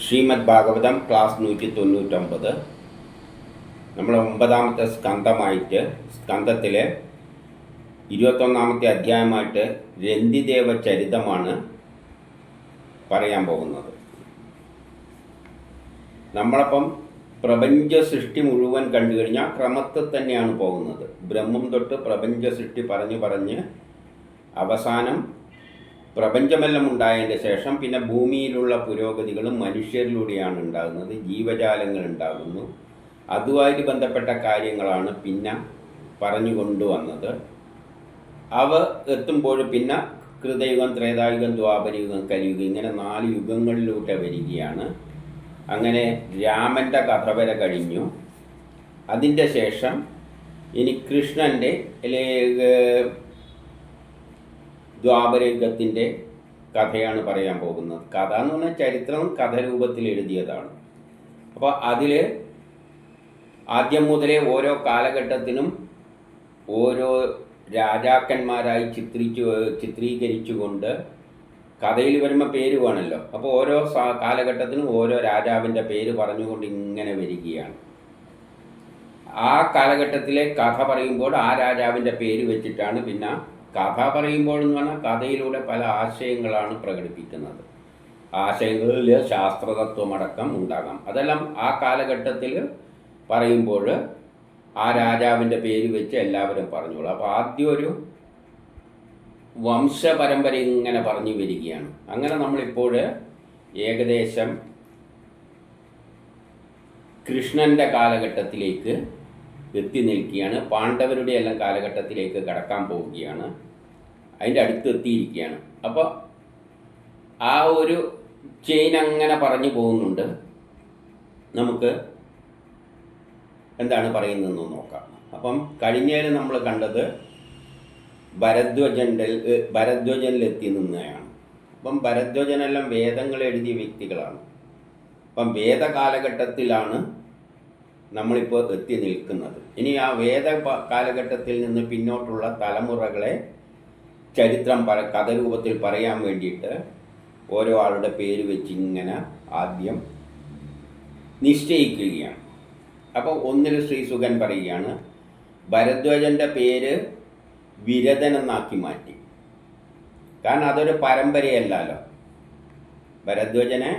Shrimad Bhagavatam class 199. നമ്മൾ 9ാമത്തെ സ്കന്ധത്തിലെ 21ാമത്തെ അധ്യായമായിട്ട് രന്തിദേവ ചരിതമാണ് പറയാൻ പോകുന്നത്. നമ്മളപ്പം പ്രപഞ്ച സൃഷ്ടി മുഴുവൻ കണ്ടു കഴിഞ്ഞാൽ ക്രമത്തിൽ തന്നെയാണ് പോകുന്നത്. ബ്രഹ്മം തൊട്ട് പ്രപഞ്ച സൃഷ്ടി പറഞ്ഞ് അവസാനം പ്രപഞ്ചമെല്ലാം ഉണ്ടായതിൻ്റെ ശേഷം പിന്നെ ഭൂമിയിലുള്ള പുരോഗതികളും മനുഷ്യരിലൂടെയാണ് ഉണ്ടാകുന്നത്. ജീവജാലങ്ങൾ ഉണ്ടാകുന്നു. അതുമായിട്ട് ബന്ധപ്പെട്ട കാര്യങ്ങളാണ് പിന്നെ പറഞ്ഞു കൊണ്ടുവന്നത്. അവ എത്തുമ്പോൾ പിന്നെ കൃതയുഗം, ത്രേതായുഗം, ദ്വാപരയുഗം, കലിയുഗം, ഇങ്ങനെ 4 യുഗങ്ങളിലൂടെ വരികയാണ്. അങ്ങനെ രാമൻ്റെ കഥ വരെ കഴിഞ്ഞു. അതിൻ്റെ ശേഷം ഇനി കൃഷ്ണൻ്റെ ദ്വാപരയുഗത്തിൻ്റെ കഥയാണ് പറയാൻ പോകുന്നത്. കഥ എന്ന് പറഞ്ഞാൽ ചരിത്രം കഥരൂപത്തിൽ എഴുതിയതാണ്. അപ്പോൾ അതിൽ ആദ്യം മുതലേ ഓരോ കാലഘട്ടത്തിനും ഓരോ രാജാക്കന്മാരായി ചിത്രീകരിച്ചുകൊണ്ട് കഥയിൽ വരുമ്പോൾ പേര് വേണമല്ലോ. അപ്പോൾ ഓരോ കാലഘട്ടത്തിനും ഓരോ രാജാവിൻ്റെ പേര് പറഞ്ഞുകൊണ്ട് ഇങ്ങനെ വരികയാണ്. ആ കാലഘട്ടത്തിലെ കഥ പറയുമ്പോൾ ആ രാജാവിൻ്റെ പേര് വെച്ചിട്ടാണ് പിന്നെ കഥ പറയുമ്പോൾ എന്ന് പറഞ്ഞാൽ കഥയിലൂടെ പല ആശയങ്ങളാണ് പ്രകടിപ്പിക്കുന്നത്. ആശയങ്ങളിൽ ശാസ്ത്രതത്വമടക്കം ഉണ്ടാകാം. അതെല്ലാം ആ കാലഘട്ടത്തിൽ പറയുമ്പോൾ ആ രാജാവിൻ്റെ പേര് വെച്ച് എല്ലാവരും പറഞ്ഞോളൂ. അപ്പോൾ ആദ്യം ഒരു വംശപരമ്പര ഇങ്ങനെ പറഞ്ഞു വരികയാണ്. അങ്ങനെ നമ്മളിപ്പോൾ ഏകദേശം കൃഷ്ണൻ്റെ കാലഘട്ടത്തിലേക്ക് എത്തി നിൽക്കുകയാണ്. പാണ്ഡവരുടെ എല്ലാം കാലഘട്ടത്തിലേക്ക് കടക്കാൻ പോവുകയാണ്. അതിൻ്റെ അടുത്ത് എത്തിയിരിക്കുകയാണ്. അപ്പോൾ ആ ഒരു ചെയിൻ അങ്ങനെ പറഞ്ഞു പോകുന്നുണ്ട്. നമുക്ക് എന്താണ് പറയുന്നതെന്ന് നോക്കാം. അപ്പം കഴിഞ്ഞതിൽ നമ്മൾ കണ്ടത് ഭരദ്വജനിലെത്തി നിന്നതാണ്. അപ്പം ഭരദ്വജനെല്ലാം വേദങ്ങൾ എഴുതിയ വ്യക്തികളാണ്. അപ്പം വേദകാലഘട്ടത്തിലാണ് നമ്മളിപ്പോൾ എത്തി നിൽക്കുന്നത്. ഇനി ആ വേദ കാലഘട്ടത്തിൽ നിന്ന് പിന്നോട്ടുള്ള തലമുറകളെ ചരിത്രം കഥരൂപത്തിൽ പറയാൻ വേണ്ടിയിട്ട് ഓരോ ആളുടെ പേര് വെച്ച് ഇങ്ങനെ ആദ്യം നിശ്ചയിക്കുകയാണ്. അപ്പോൾ ഒന്നിൽ ശ്രീസുഖൻ പറയുകയാണ്, ഭരദ്വാജൻ്റെ പേര് വിരതൻ എന്നാക്കി മാറ്റി. കാരണം അതൊരു പരമ്പരയല്ലല്ലോ. ഭരദ്വാജനെ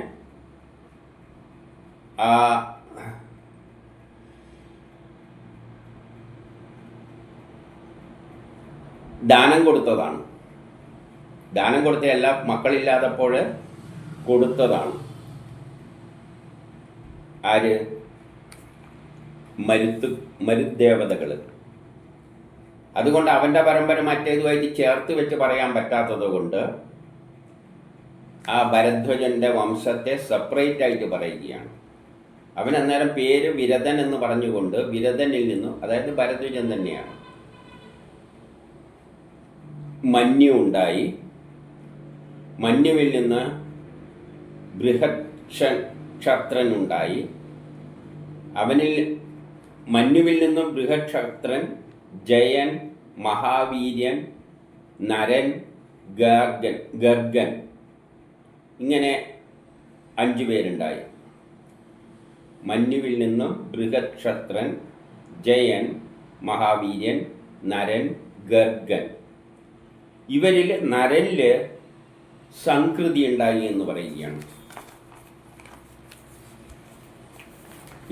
ദാനം കൊടുത്തതാണ്. ദാനം കൊടുത്ത എല്ലാ മക്കളില്ലാതപ്പോൾ കൊടുത്തതാണ്. ആര്? മരുദേവതകൾ. അതുകൊണ്ട് അവൻ്റെ പരമ്പര മറ്റേതുമായിട്ട് ചേർത്ത് വെച്ച് പറയാൻ പറ്റാത്തത് കൊണ്ട് ആ ഭരദ്വാജൻ്റെ വംശത്തെ സെപ്പറേറ്റ് ആയിട്ട് പറയുകയാണ്. അവൻ അന്നേരം പേര് വിരതൻ എന്ന് പറഞ്ഞുകൊണ്ട് വിരതനിൽ നിന്നും, അതായത് ഭരദ്വാജൻ തന്നെയാണ്, മന്യു ഉണ്ടായി. മന്യുവിൽ നിന്ന് ബൃഹക്ഷത്രൻ ഉണ്ടായി. മന്യുവിൽ നിന്നും ബൃഹക്ഷത്രൻ, ജയൻ, മഹാവീര്യൻ, നരൻ, ഗർഗൻ, ഇങ്ങനെ 5 പേരുണ്ടായി. മന്യുവിൽ നിന്നും ബൃഹക്ഷത്രൻ, ജയൻ, മഹാവീര്യൻ, നരൻ, ഗർഗൻ. ഇവരിൽ നരനിൽ സംകൃതി ഉണ്ടായി എന്ന് പറയുകയാണ്.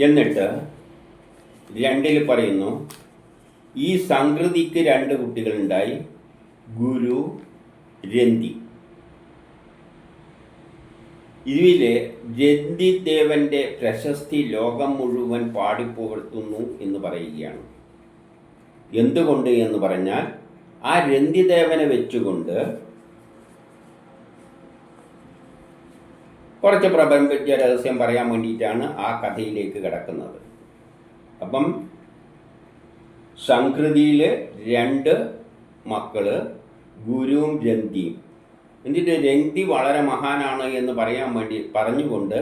എന്നിട്ട് 2 പറയുന്നു, ഈ സംകൃതിക്ക് 2 കുട്ടികളുണ്ടായി, ഗുരു, രന്തി. ഇതിൽ രന്തിദേവൻ്റെ പ്രശസ്തി ലോകം മുഴുവൻ പാടിപ്പുകഴ്ത്തുന്നു എന്ന് പറയുകയാണ്. എന്തുകൊണ്ട് എന്ന് പറഞ്ഞാൽ ആ രന്തിദേവനെ വെച്ചുകൊണ്ട് കുറച്ച് പ്രപഞ്ച രഹസ്യം പറയാൻ വേണ്ടിയിട്ടാണ് ആ കഥയിലേക്ക് കിടക്കുന്നത്. അപ്പം സംകൃതിയിൽ 2 മക്കള്, ഗുരുവും രന്തിയും. എന്നിട്ട് രന്തി വളരെ മഹാനാണ് എന്ന് പറയാൻ വേണ്ടി പറഞ്ഞുകൊണ്ട്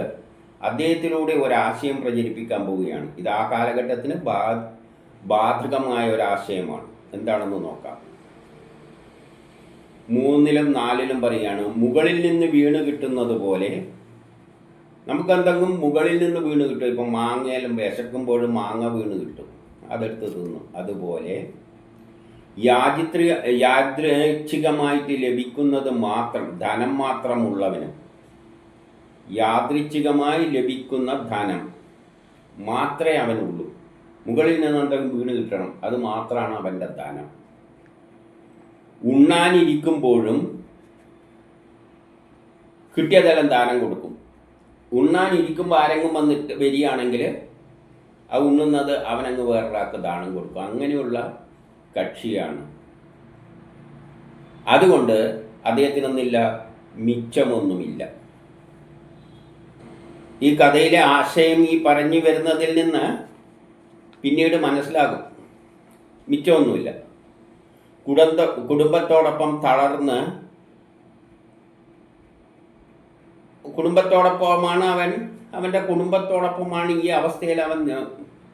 അദ്ദേഹത്തിലൂടെ ഒരാശയം പ്രചരിപ്പിക്കാൻ പോവുകയാണ്. ഇത് ആ കാലഘട്ടത്തിന് ബാധകമായ ഒരാശയമാണ്. എന്താണെന്ന് നോക്കാം. 3-ലും 4-ലും പറയുകയാണ്, മുകളിൽ നിന്ന് വീണ് കിട്ടുന്നത് പോലെ നമുക്കെന്തെങ്കിലും മുകളിൽ നിന്ന് വീണ് കിട്ടും. ഇപ്പം മാങ്ങയിലും വിശക്കുമ്പോഴും മാങ്ങ വീണ് കിട്ടും, അതെടുത്ത് തിന്നും. അതുപോലെ യാദൃച്ഛികമായിട്ട് ലഭിക്കുന്നത് മാത്രം, ധനം മാത്രമുള്ളവനും യാദൃച്ഛികമായി ലഭിക്കുന്ന ധനം മാത്രമേ അവനുള്ളൂ. മുകളിൽ നിന്ന് എന്തെങ്കിലും വീണ് കിട്ടണം, അത് മാത്രമാണ് അവൻ്റെ ധനം. ഉണ്ണാനിരിക്കുമ്പോഴും കിട്ടിയതെല്ലാം ദാനം കൊടുക്കും. ഉണ്ണാനിരിക്കുമ്പോൾ ആരെങ്കിലും വന്നിട്ട് വരികയാണെങ്കിൽ ആ ഉണ്ണുന്നത് അവനങ്ങ് വേറൊരാൾക്ക് ദാനം കൊടുക്കും. അങ്ങനെയുള്ള കക്ഷിയാണ്. അതുകൊണ്ട് അദ്ദേഹത്തിനൊന്നില്ല, മിച്ചമൊന്നുമില്ല. ഈ കഥയിലെ ആശയം ഈ പറഞ്ഞു വരുന്നതിൽ നിന്ന് പിന്നീട് മനസ്സിലാകും, മിച്ചമൊന്നുമില്ല. കുടുംബത്തോടൊപ്പം തളർന്ന്, കുടുംബത്തോടൊപ്പമാണ് അവൻ്റെ കുടുംബത്തോടൊപ്പമാണ് ഈ അവസ്ഥയിൽ അവൻ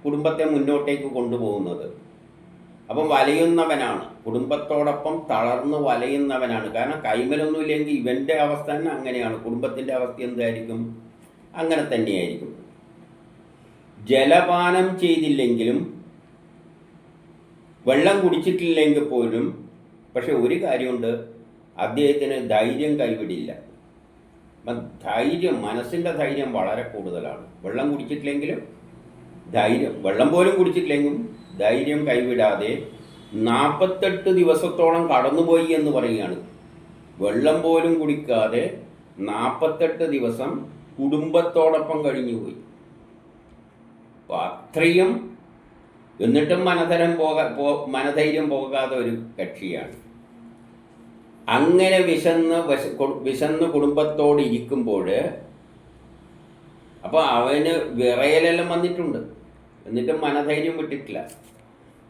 കുടുംബത്തെ മുന്നോട്ടേക്ക് കൊണ്ടുപോകുന്നത്. അപ്പം വലയുന്നവനാണ്, കുടുംബത്തോടൊപ്പം തളർന്ന് വലയുന്നവനാണ്. കാരണം കൈമലൊന്നുമില്ലെങ്കിൽ ഇവൻ്റെ അവസ്ഥ തന്നെ അങ്ങനെയാണ്. കുടുംബത്തിൻ്റെ അവസ്ഥ എന്തായിരിക്കും? അങ്ങനെ തന്നെയായിരിക്കും. ജലപാനം ചെയ്തില്ലെങ്കിലും വെള്ളം കുടിച്ചിട്ടില്ലെങ്കിൽ പോലും, പക്ഷെ ഒരു കാര്യമുണ്ട്, അദ്ദേഹത്തിന് ധൈര്യം കൈവിടില്ല. ധൈര്യം, മനസ്സിൻ്റെ ധൈര്യം വളരെ കൂടുതലാണ്. വെള്ളം കുടിച്ചിട്ടില്ലെങ്കിലും ധൈര്യം, വെള്ളം പോലും കുടിച്ചിട്ടില്ലെങ്കിലും ധൈര്യം കൈവിടാതെ 48 ദിവസത്തോളം കടന്നുപോയി എന്ന് പറയുകയാണ്. വെള്ളം പോലും കുടിക്കാതെ 48 ദിവസം കുടുംബത്തോടൊപ്പം കഴിഞ്ഞുപോയി. അപ്പോൾ അത്രയും, എന്നിട്ടും മനധൈര്യം പോകാതെ ഒരു കക്ഷിയാണ്. അങ്ങനെ വിശന്ന് കുടുംബത്തോട് ഇരിക്കുമ്പോൾ അപ്പോൾ അവന് വിറയലെല്ലാം വന്നിട്ടുണ്ട്, എന്നിട്ടും മനധൈര്യം വിട്ടിട്ടില്ല.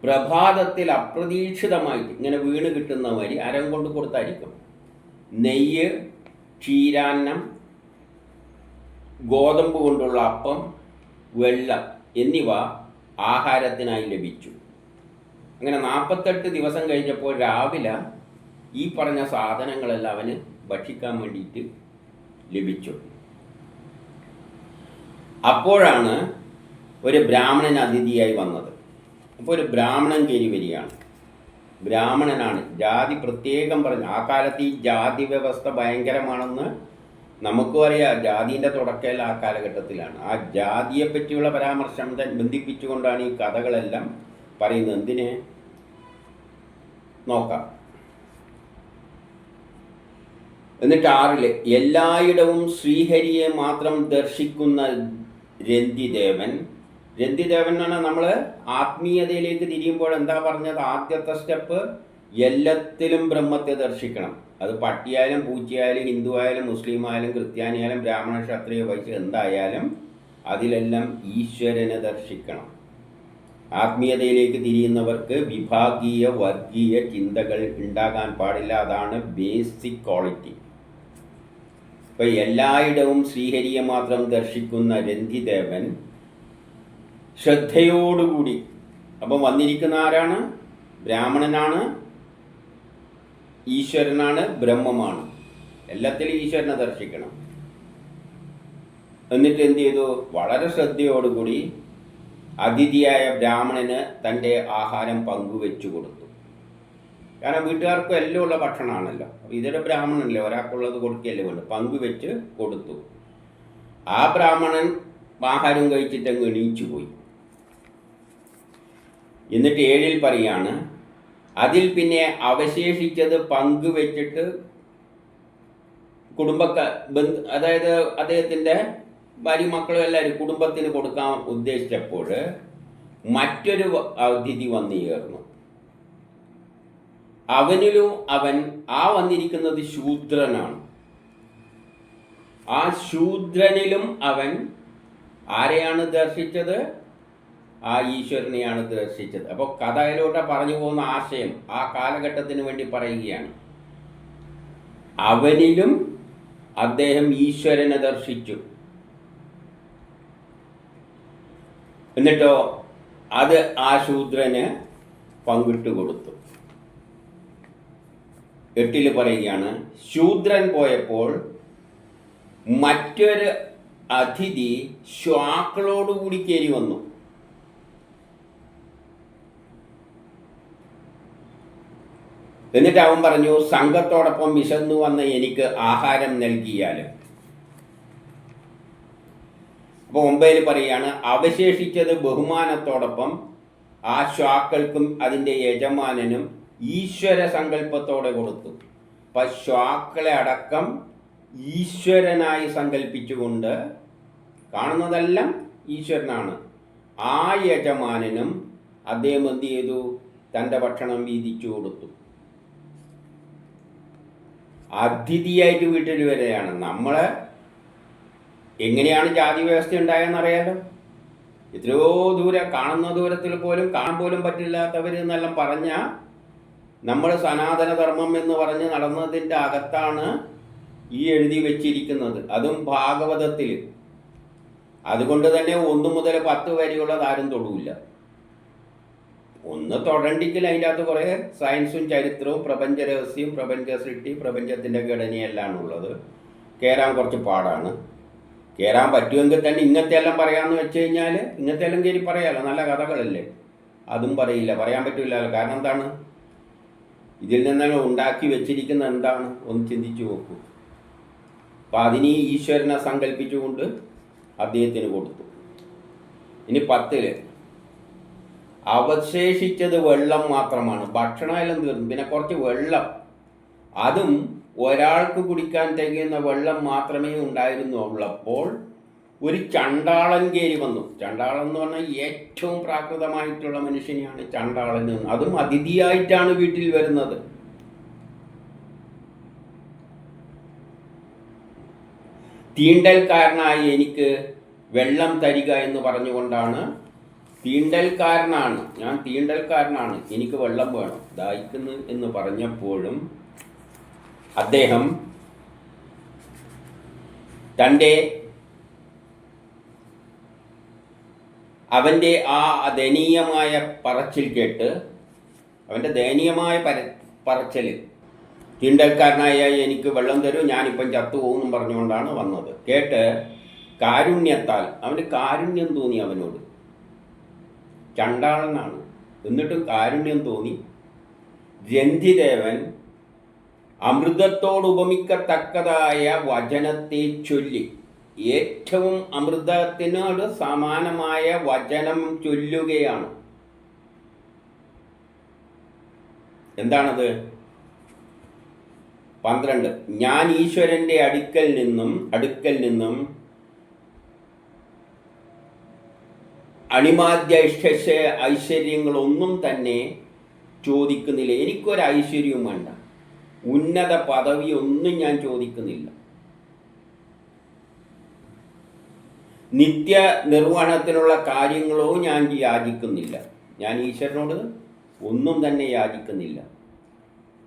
പ്രഭാതത്തിൽ അപ്രതീക്ഷിതമായിട്ട് ഇങ്ങനെ വീണ് കിട്ടുന്ന വരി അരം കൊണ്ട് കൊടുത്തായിരിക്കും. നെയ്യ്, ക്ഷീരാന്നം, ഗോതമ്പ് കൊണ്ടുള്ള അപ്പം, വെള്ളം എന്നിവ ആഹാരത്തിനായി ലഭിച്ചു. അങ്ങനെ 48 ദിവസം കഴിഞ്ഞപ്പോൾ രാവിലെ ഈ പറഞ്ഞ സാധനങ്ങളെല്ലാം അവന് ഭക്ഷിക്കാൻ വേണ്ടിയിട്ട് ലഭിച്ചു. അപ്പോഴാണ് ഒരു ബ്രാഹ്മണൻ അതിഥിയായി വന്നത്. അപ്പോൾ ഒരു ബ്രാഹ്മണൻ കയറി വരികയാണ്. ബ്രാഹ്മണനാണ്, ജാതി പ്രത്യേകം പറഞ്ഞു. ആ കാലത്ത് ഈ ജാതി വ്യവസ്ഥ ഭയങ്കരമാണെന്ന് നമുക്കും അറിയാം. ജാതിൻ്റെ തുടക്കമെല്ലാം ആ കാലഘട്ടത്തിലാണ്. ആ ജാതിയെ പറ്റിയുള്ള പരാമർശം ബന്ധിപ്പിച്ചുകൊണ്ടാണ് ഈ കഥകളെല്ലാം പറയുന്നത്. എന്തിന് നോക്കാം. എന്നിട്ട് 6 എല്ലായിടവും ശ്രീഹരിയെ മാത്രം ദർശിക്കുന്ന രന്തിദേവൻ. രന്തിദേവൻ എന്ന് പറഞ്ഞാൽ നമ്മൾ ആത്മീയതയിലേക്ക് തിരിയുമ്പോൾ എന്താ പറഞ്ഞത്? ആദ്യത്തെ സ്റ്റെപ്പ്, എല്ലാത്തിലും ബ്രഹ്മത്തെ ദർശിക്കണം. അത് പട്ടിയായാലും പൂച്ചയായാലും ഹിന്ദു ആയാലും മുസ്ലിം ആയാലും ക്രിസ്ത്യാനിയായാലും ബ്രാഹ്മണ ക്ഷത്രിയ വൈശ്യ എന്തായാലും അതിലെല്ലാം ഈശ്വരനെ ദർശിക്കണം. ആത്മീയതയിലേക്ക് തിരിയുന്നവർക്ക് വിഭാഗീയ വർഗീയ ചിന്തകൾ ഉണ്ടാകാൻ പാടില്ല. അതാണ് ബേസിക് ക്വാളിറ്റി. ഇപ്പം എല്ലായിടവും ശ്രീഹരിയെ മാത്രം ദർശിക്കുന്ന രന്തിദേവൻ ശ്രദ്ധയോടുകൂടി, അപ്പം വന്നിരിക്കുന്ന ആരാണ്? ബ്രാഹ്മണനാണ്, ഈശ്വരനാണ്, ബ്രഹ്മമാണ്. എല്ലാത്തിലും ഈശ്വരനെ ദർശിക്കണം. എന്നിട്ട് എന്ത് ചെയ്തു? വളരെ ശ്രദ്ധയോടുകൂടി അതിഥിയായ ബ്രാഹ്മണന് തൻ്റെ ആഹാരം പങ്കുവെച്ചു കൊടുത്തു. കാരണം വീട്ടുകാർക്കും എല്ലാം ഉള്ള ഭക്ഷണമാണല്ലോ. ഇതൊരു ബ്രാഹ്മണനല്ലേ, ഒരാൾക്കുള്ളത് കൊടുക്കുകയല്ലേ വേണ്ട, പങ്കുവെച്ച് കൊടുത്തു. ആ ബ്രാഹ്മണൻ ആഹാരം കഴിച്ചിട്ട് അങ്ങ് എണീച്ചു പോയി. എന്നിട്ട് 7 പറയാണ്, അതിൽ പിന്നെ അവശേഷിച്ചത് പങ്കുവെച്ചിട്ട് അതായത് അദ്ദേഹത്തിൻ്റെ ഭാര്യ മക്കളും എല്ലാവരും കുടുംബത്തിന് കൊടുക്കാൻ ഉദ്ദേശിച്ചപ്പോൾ മറ്റൊരു അതിഥി വന്നു ചേർന്നു. അവൻ വന്നിരിക്കുന്നത് ശൂദ്രനാണ്. ആ ശൂദ്രനിലും അവൻ ആരെയാണ് ദർശിച്ചത്? ആ ഈശ്വരനെയാണ് ദർശിച്ചത്. അപ്പോൾ കഥയിലോട്ട് പറഞ്ഞു പോകുന്ന ആശയം ആ കാലഘട്ടത്തിന് വേണ്ടി പറയുകയാണ്. അവനിലും അദ്ദേഹം ഈശ്വരനെ ദർശിച്ചു. എന്നിട്ടോ അത് ആ ശൂദ്രന് പങ്കിട്ട് കൊടുത്തു. 8 പറയുകയാണ്, ശൂദ്രൻ പോയപ്പോൾ മറ്റൊരു അതിഥി ശ്വാക്കളോടുകൂടി കയറി വന്നു. എന്നിട്ട് അവൻ പറഞ്ഞു, സംഘത്തോടൊപ്പം വിശന്നു വന്ന എനിക്ക് ആഹാരം നൽകിയാലും. അപ്പോൾ 9 പറയാണ്, അവശേഷിച്ചത് ബഹുമാനത്തോടൊപ്പം ആ ശ്വാക്കൾക്കും അതിൻ്റെ യജമാനനും ഈശ്വര സങ്കല്പത്തോടെ കൊടുത്തു. അപ്പം ശ്വാക്കളെ അടക്കം ഈശ്വരനായി സങ്കല്പിച്ചുകൊണ്ട്, കാണുന്നതെല്ലാം ഈശ്വരനാണ്, ആ യജമാനനും അദ്ദേഹം എന്ത് ചെയ്തു? തൻ്റെ ഭക്ഷണം വീതിച്ചു കൊടുത്തു. അതിഥിയായിട്ട് വീട്ടിൽ വരികയാണ്. നമ്മളെ എങ്ങനെയാണ് ജാതി വ്യവസ്ഥ ഉണ്ടായെന്നറിയാലോ. എത്രയോ ദൂരെ, കാണുന്ന ദൂരത്തിൽ പോലും കാണാൻ പോലും പറ്റില്ലാത്തവർ എന്നെല്ലാം പറഞ്ഞാൽ നമ്മൾ സനാതനധർമ്മം എന്ന് പറഞ്ഞ് നടന്നതിൻ്റെ അകത്താണ് ഈ എഴുതി വെച്ചിരിക്കുന്നത്, അതും ഭാഗവതത്തിൽ. അതുകൊണ്ട് തന്നെ 1 മുതൽ 10 വരെയുള്ളത് ആരും തൊടൂല്ല. 1 തൊടണ്ടെങ്കിൽ അതിൻ്റെ അകത്ത് കുറേ സയൻസും ചരിത്രവും പ്രപഞ്ച രഹസ്യവും പ്രപഞ്ച സൃഷ്ടി പ്രപഞ്ചത്തിൻ്റെ ഘടനയെല്ലാം ഉള്ളത്. കയറാൻ കുറച്ച് പാടാണ്. കയറാൻ പറ്റുമെങ്കിൽ തന്നെ ഇങ്ങനത്തെ എല്ലാം പറയാമെന്ന് വെച്ച് കഴിഞ്ഞാൽ ഇങ്ങനത്തെ എല്ലാം കയറി പറയാമല്ലോ, നല്ല കഥകളല്ലേ. അതും പറയില്ല, പറയാൻ പറ്റില്ലല്ലോ. കാരണം എന്താണ്? ഇതിൽ നിന്നാണ് ഉണ്ടാക്കി വെച്ചിരിക്കുന്നത് എന്താണ്? ഒന്ന് ചിന്തിച്ചു നോക്കൂ. അപ്പം അതിന് ഈശ്വരനെ സങ്കല്പിച്ചുകൊണ്ട് അദ്ദേഹത്തിന് കൊടുത്തു. ഇനി 10 അവശേഷിച്ചത് വെള്ളം മാത്രമാണ്. ഭക്ഷണമെല്ലാം തീർന്നു, പിന്നെ കുറച്ച് വെള്ളം, അതും ഒരാൾക്ക് കുടിക്കാൻ തികയുന്ന വെള്ളം മാത്രമേ ഉള്ളപ്പോൾ ഒരു ചണ്ടാളൻ കയറി വന്നു. ചണ്ടാളൻ എന്ന് പറഞ്ഞാൽ ഏറ്റവും പ്രാകൃതമായിട്ടുള്ള മനുഷ്യനെയാണ് ചണ്ടാളൻ. അതും അതിഥിയായിട്ടാണ് വീട്ടിൽ വരുന്നത്. തീണ്ടൽക്കാരനായി എനിക്ക് വെള്ളം തരിക എന്ന് പറഞ്ഞുകൊണ്ടാണ്, തീണ്ടൽക്കാരനാണ് ഞാൻ, തീണ്ടൽക്കാരനാണ്, എനിക്ക് വെള്ളം വേണം, ദാഹിക്കുന്നു എന്ന് പറഞ്ഞപ്പോഴും അദ്ദേഹം അവൻ്റെ ആ ദയനീയമായ പറച്ചിൽ കേട്ട്, അവൻ്റെ ദയനീയമായ പറച്ചിൽ, തീണ്ടൽക്കാരനായ എനിക്ക് വെള്ളം തരൂ, ഞാനിപ്പം ചത്തുപോകുമെന്നും പറഞ്ഞുകൊണ്ടാണ് വന്നത്, കേട്ട് കാരുണ്യത്താൽ, അവന് കാരുണ്യം തോന്നി അവനോട്. ചണ്ടാളനാണ്, എന്നിട്ടും കാരുണ്യം തോന്നി. രന്തിദേവൻ അമൃതത്തോട് ഉപമിക്കത്തക്കതായ വചനത്തെ ചൊല്ലി, ഏറ്റവും അമൃതത്തിനോട് സമാനമായ വചനം ചൊല്ലുകയാണ്. എന്താണത്? 12 ഞാൻ ഈശ്വരൻ്റെ അടുക്കൽ നിന്നും അണിമാദ്യ ഐശ്വര്യങ്ങളൊന്നും തന്നെ ചോദിക്കുന്നില്ല. എനിക്കൊരു ഐശ്വര്യവും വേണ്ട, ഉന്നത പദവി ഒന്നും ഞാൻ ചോദിക്കുന്നില്ല, നിത്യ നിർവഹണത്തിനുള്ള കാര്യങ്ങളോ ഞാൻ യാചിക്കുന്നില്ല. ഞാൻ ഈശ്വരനോട് ഒന്നും തന്നെ യാചിക്കുന്നില്ല.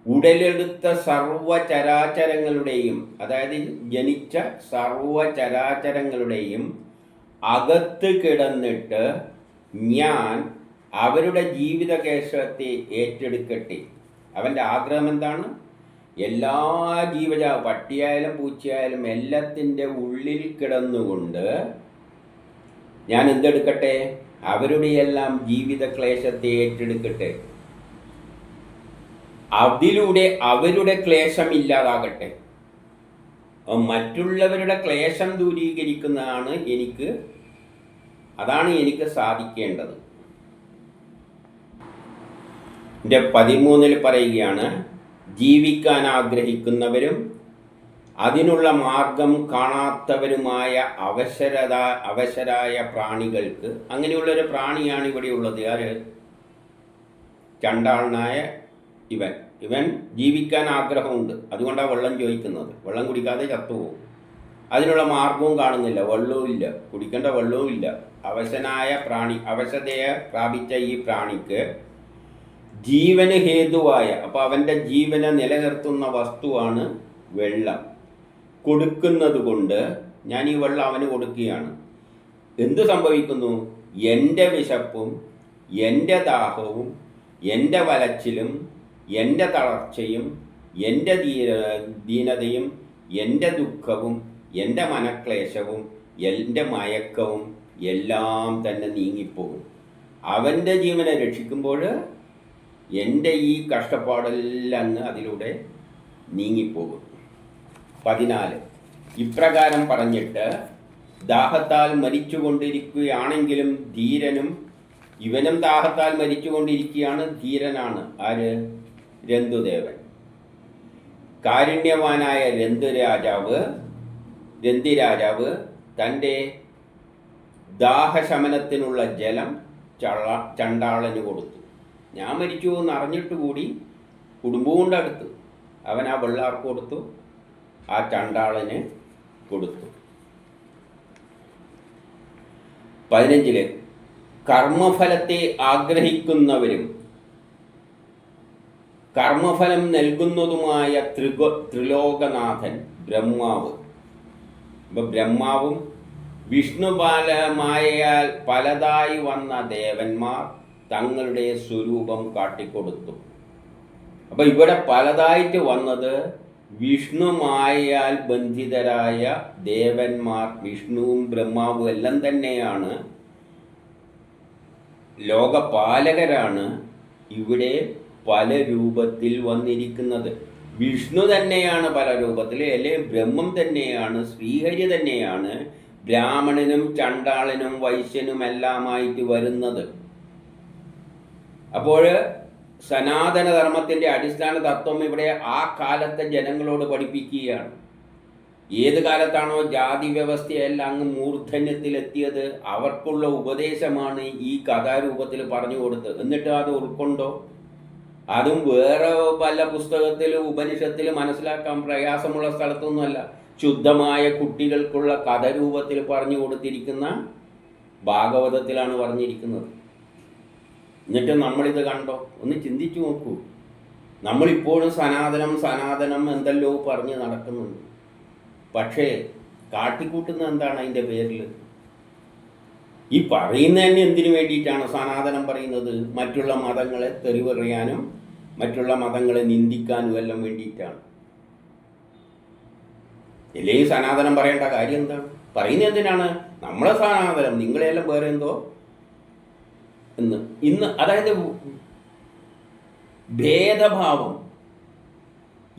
ഉടലെടുത്ത സർവചരാചരങ്ങളുടെയും, അതായത് ജനിച്ച സർവചരാചരങ്ങളുടെയും അകത്ത് കിടന്നിട്ട് ഞാൻ അവരുടെ ജീവിതകേശത്തെ ഏറ്റെടുക്കട്ടെ. അവൻ്റെ ആഗ്രഹം എന്താണ്? എല്ലാ പട്ടിയായാലും പൂച്ചയായാലും എല്ലാത്തിൻ്റെ ഉള്ളിൽ കിടന്നുകൊണ്ട് ഞാൻ എന്തെടുക്കട്ടെ? അവരുടെയെല്ലാം ജീവിത ക്ലേശത്തെ ഏറ്റെടുക്കട്ടെ. അതിലൂടെ അവരുടെ ക്ലേശം ഇല്ലാതാകട്ടെ. മറ്റുള്ളവരുടെ ക്ലേശം ദൂരീകരിക്കുന്നതാണ് അതാണ് എനിക്ക് സാധിക്കേണ്ടത്. 13 പറയുകയാണ്, ജീവിക്കാൻ ആഗ്രഹിക്കുന്നവരും അതിനുള്ള മാർഗം കാണാത്തവരുമായ അവശരായ പ്രാണികൾക്ക്, അങ്ങനെയുള്ളൊരു പ്രാണിയാണ് ഇവിടെ ഉള്ളത്. ആര്? ചണ്ടാളനായ ഇവൻ ജീവിക്കാൻ ആഗ്രഹമുണ്ട്, അതുകൊണ്ടാണ് വെള്ളം ചോദിക്കുന്നത്. വെള്ളം കുടിക്കാതെ ചത്തുപോകും. അതിനുള്ള മാർഗവും കാണുന്നില്ല, വെള്ളവും ഇല്ല, കുടിക്കേണ്ട വെള്ളവും ഇല്ല. അവശനായ പ്രാണി, അവശതയെ പ്രാപിച്ച ഈ പ്രാണിക്ക് ജീവന് ഹേതുവായ, അപ്പോൾ അവൻ്റെ ജീവനെ നിലനിർത്തുന്ന വസ്തുവാണ് വെള്ളം. കൊടുക്കുന്നത് കൊണ്ട് ഞാൻ ഈ വെള്ളം അവന് കൊടുക്കുകയാണ്. എന്ത് സംഭവിക്കുന്നു? എൻ്റെ വിശപ്പും എൻ്റെ ദാഹവും എൻ്റെ വലച്ചിലും എൻ്റെ തളർച്ചയും എൻ്റെ ദീനതയും എൻ്റെ ദുഃഖവും എൻ്റെ മനക്ലേശവും എൻ്റെ മയക്കവും എല്ലാം തന്നെ നീങ്ങിപ്പോകും. അവൻ്റെ ജീവനെ രക്ഷിക്കുമ്പോൾ എൻ്റെ ഈ കഷ്ടപ്പാടെല്ലാം അങ്ങ് അതിലൂടെ നീങ്ങിപ്പോകും. 14 ഇപ്രകാരം പറഞ്ഞിട്ട് ദാഹത്താൽ മരിച്ചുകൊണ്ടിരിക്കുകയാണെങ്കിലും ധീരനും, ഇവനും ദാഹത്താൽ മരിച്ചുകൊണ്ടിരിക്കുകയാണ്, ധീരനാണ്. ആര്? രന്തുദേവൻ. കാരുണ്യവാനായ രന്തിരാജാവ് തൻ്റെ ദാഹശമനത്തിനുള്ള ജലം ചണ്ടാളന് കൊടുത്തു. ഞാൻ മരിച്ചു എന്ന് അറിഞ്ഞിട്ട് കൂടി കുടുംബം കൊണ്ടടുത്തു. അവൻ ആ വെള്ളാർക്ക് കൊടുത്തു, ആ ചണ്ടാളന് കൊടുത്തു. 15 കർമ്മഫലത്തെ ആഗ്രഹിക്കുന്നവരും കർമ്മഫലം നൽകുന്നതുമായ ത്രിലോകനാഥൻ ബ്രഹ്മാവ്. ഇപ്പം ബ്രഹ്മാവും വിഷ്ണുപാലമായാൽ പലതായി വന്ന ദേവന്മാർ തങ്ങളുടെ സ്വരൂപം കാട്ടിക്കൊടുത്തു. അപ്പം ഇവിടെ പലതായിട്ട് വന്നത് വിഷ്ണുമായാൽ ബന്ധിതരായ ദേവന്മാർ, വിഷ്ണുവും ബ്രഹ്മാവും എല്ലാം തന്നെയാണ്, ലോകപാലകരാണ്. ഇവിടെ പല രൂപത്തിൽ വന്നിരിക്കുന്നത് വിഷ്ണു തന്നെയാണ്, പല രൂപത്തിൽ, അല്ലെങ്കിൽ ബ്രഹ്മം തന്നെയാണ്, ശ്രീഹരി തന്നെയാണ് ബ്രാഹ്മണനും ചണ്ടാളനും വൈശ്യനും എല്ലാമായിട്ട് വരുന്നത്. അപ്പോൾ സനാതനധർമ്മത്തിൻ്റെ അടിസ്ഥാന തത്വം ഇവിടെ ആ കാലത്തെ ജനങ്ങളോട് പഠിപ്പിക്കുകയാണ്. ഏത് കാലത്താണോ ജാതി വ്യവസ്ഥയെല്ലാം അങ്ങ് മൂർധന്യത്തിലെത്തിയത്, അവർക്കുള്ള ഉപദേശമാണ് ഈ കഥാരൂപത്തിൽ പറഞ്ഞു കൊടുത്തത്. എന്നിട്ട് അത് ഉൾക്കൊണ്ടോ? അതും വേറെ പല പുസ്തകത്തിലും ഉപനിഷത്തിൽ മനസ്സിലാക്കാൻ പ്രയാസമുള്ള സ്ഥലത്തൊന്നുമല്ല, ശുദ്ധമായ കുട്ടികൾക്കുള്ള കഥരൂപത്തിൽ പറഞ്ഞു കൊടുത്തിരിക്കുന്ന ഭാഗവതത്തിലാണ് പറഞ്ഞിരിക്കുന്നത്. എന്നിട്ട് നമ്മളിത് കണ്ടോ? ഒന്ന് ചിന്തിച്ചു നോക്കൂ. നമ്മളിപ്പോഴും സനാതനം എന്തെല്ലോ പറഞ്ഞ് നടക്കുന്നുണ്ട്. പക്ഷേ കാട്ടിക്കൂട്ടുന്ന എന്താണ് അതിൻ്റെ പേരിൽ? ഈ പറയുന്ന തന്നെ എന്തിനു വേണ്ടിയിട്ടാണ് സനാതനം പറയുന്നത്? മറ്റുള്ള മതങ്ങളെ തെറിവറിയാനും മറ്റുള്ള മതങ്ങളെ നിന്ദിക്കാനും എല്ലാം വേണ്ടിയിട്ടാണ്. അല്ലെങ്കിൽ സനാതനം പറയേണ്ട കാര്യം എന്താണ്? പറയുന്നത് എന്തിനാണ്? നമ്മളെ സനാതനം, നിങ്ങളെല്ലാം വേറെ എന്തോ ഇന്ന് അതായത് ഭേദഭാവം,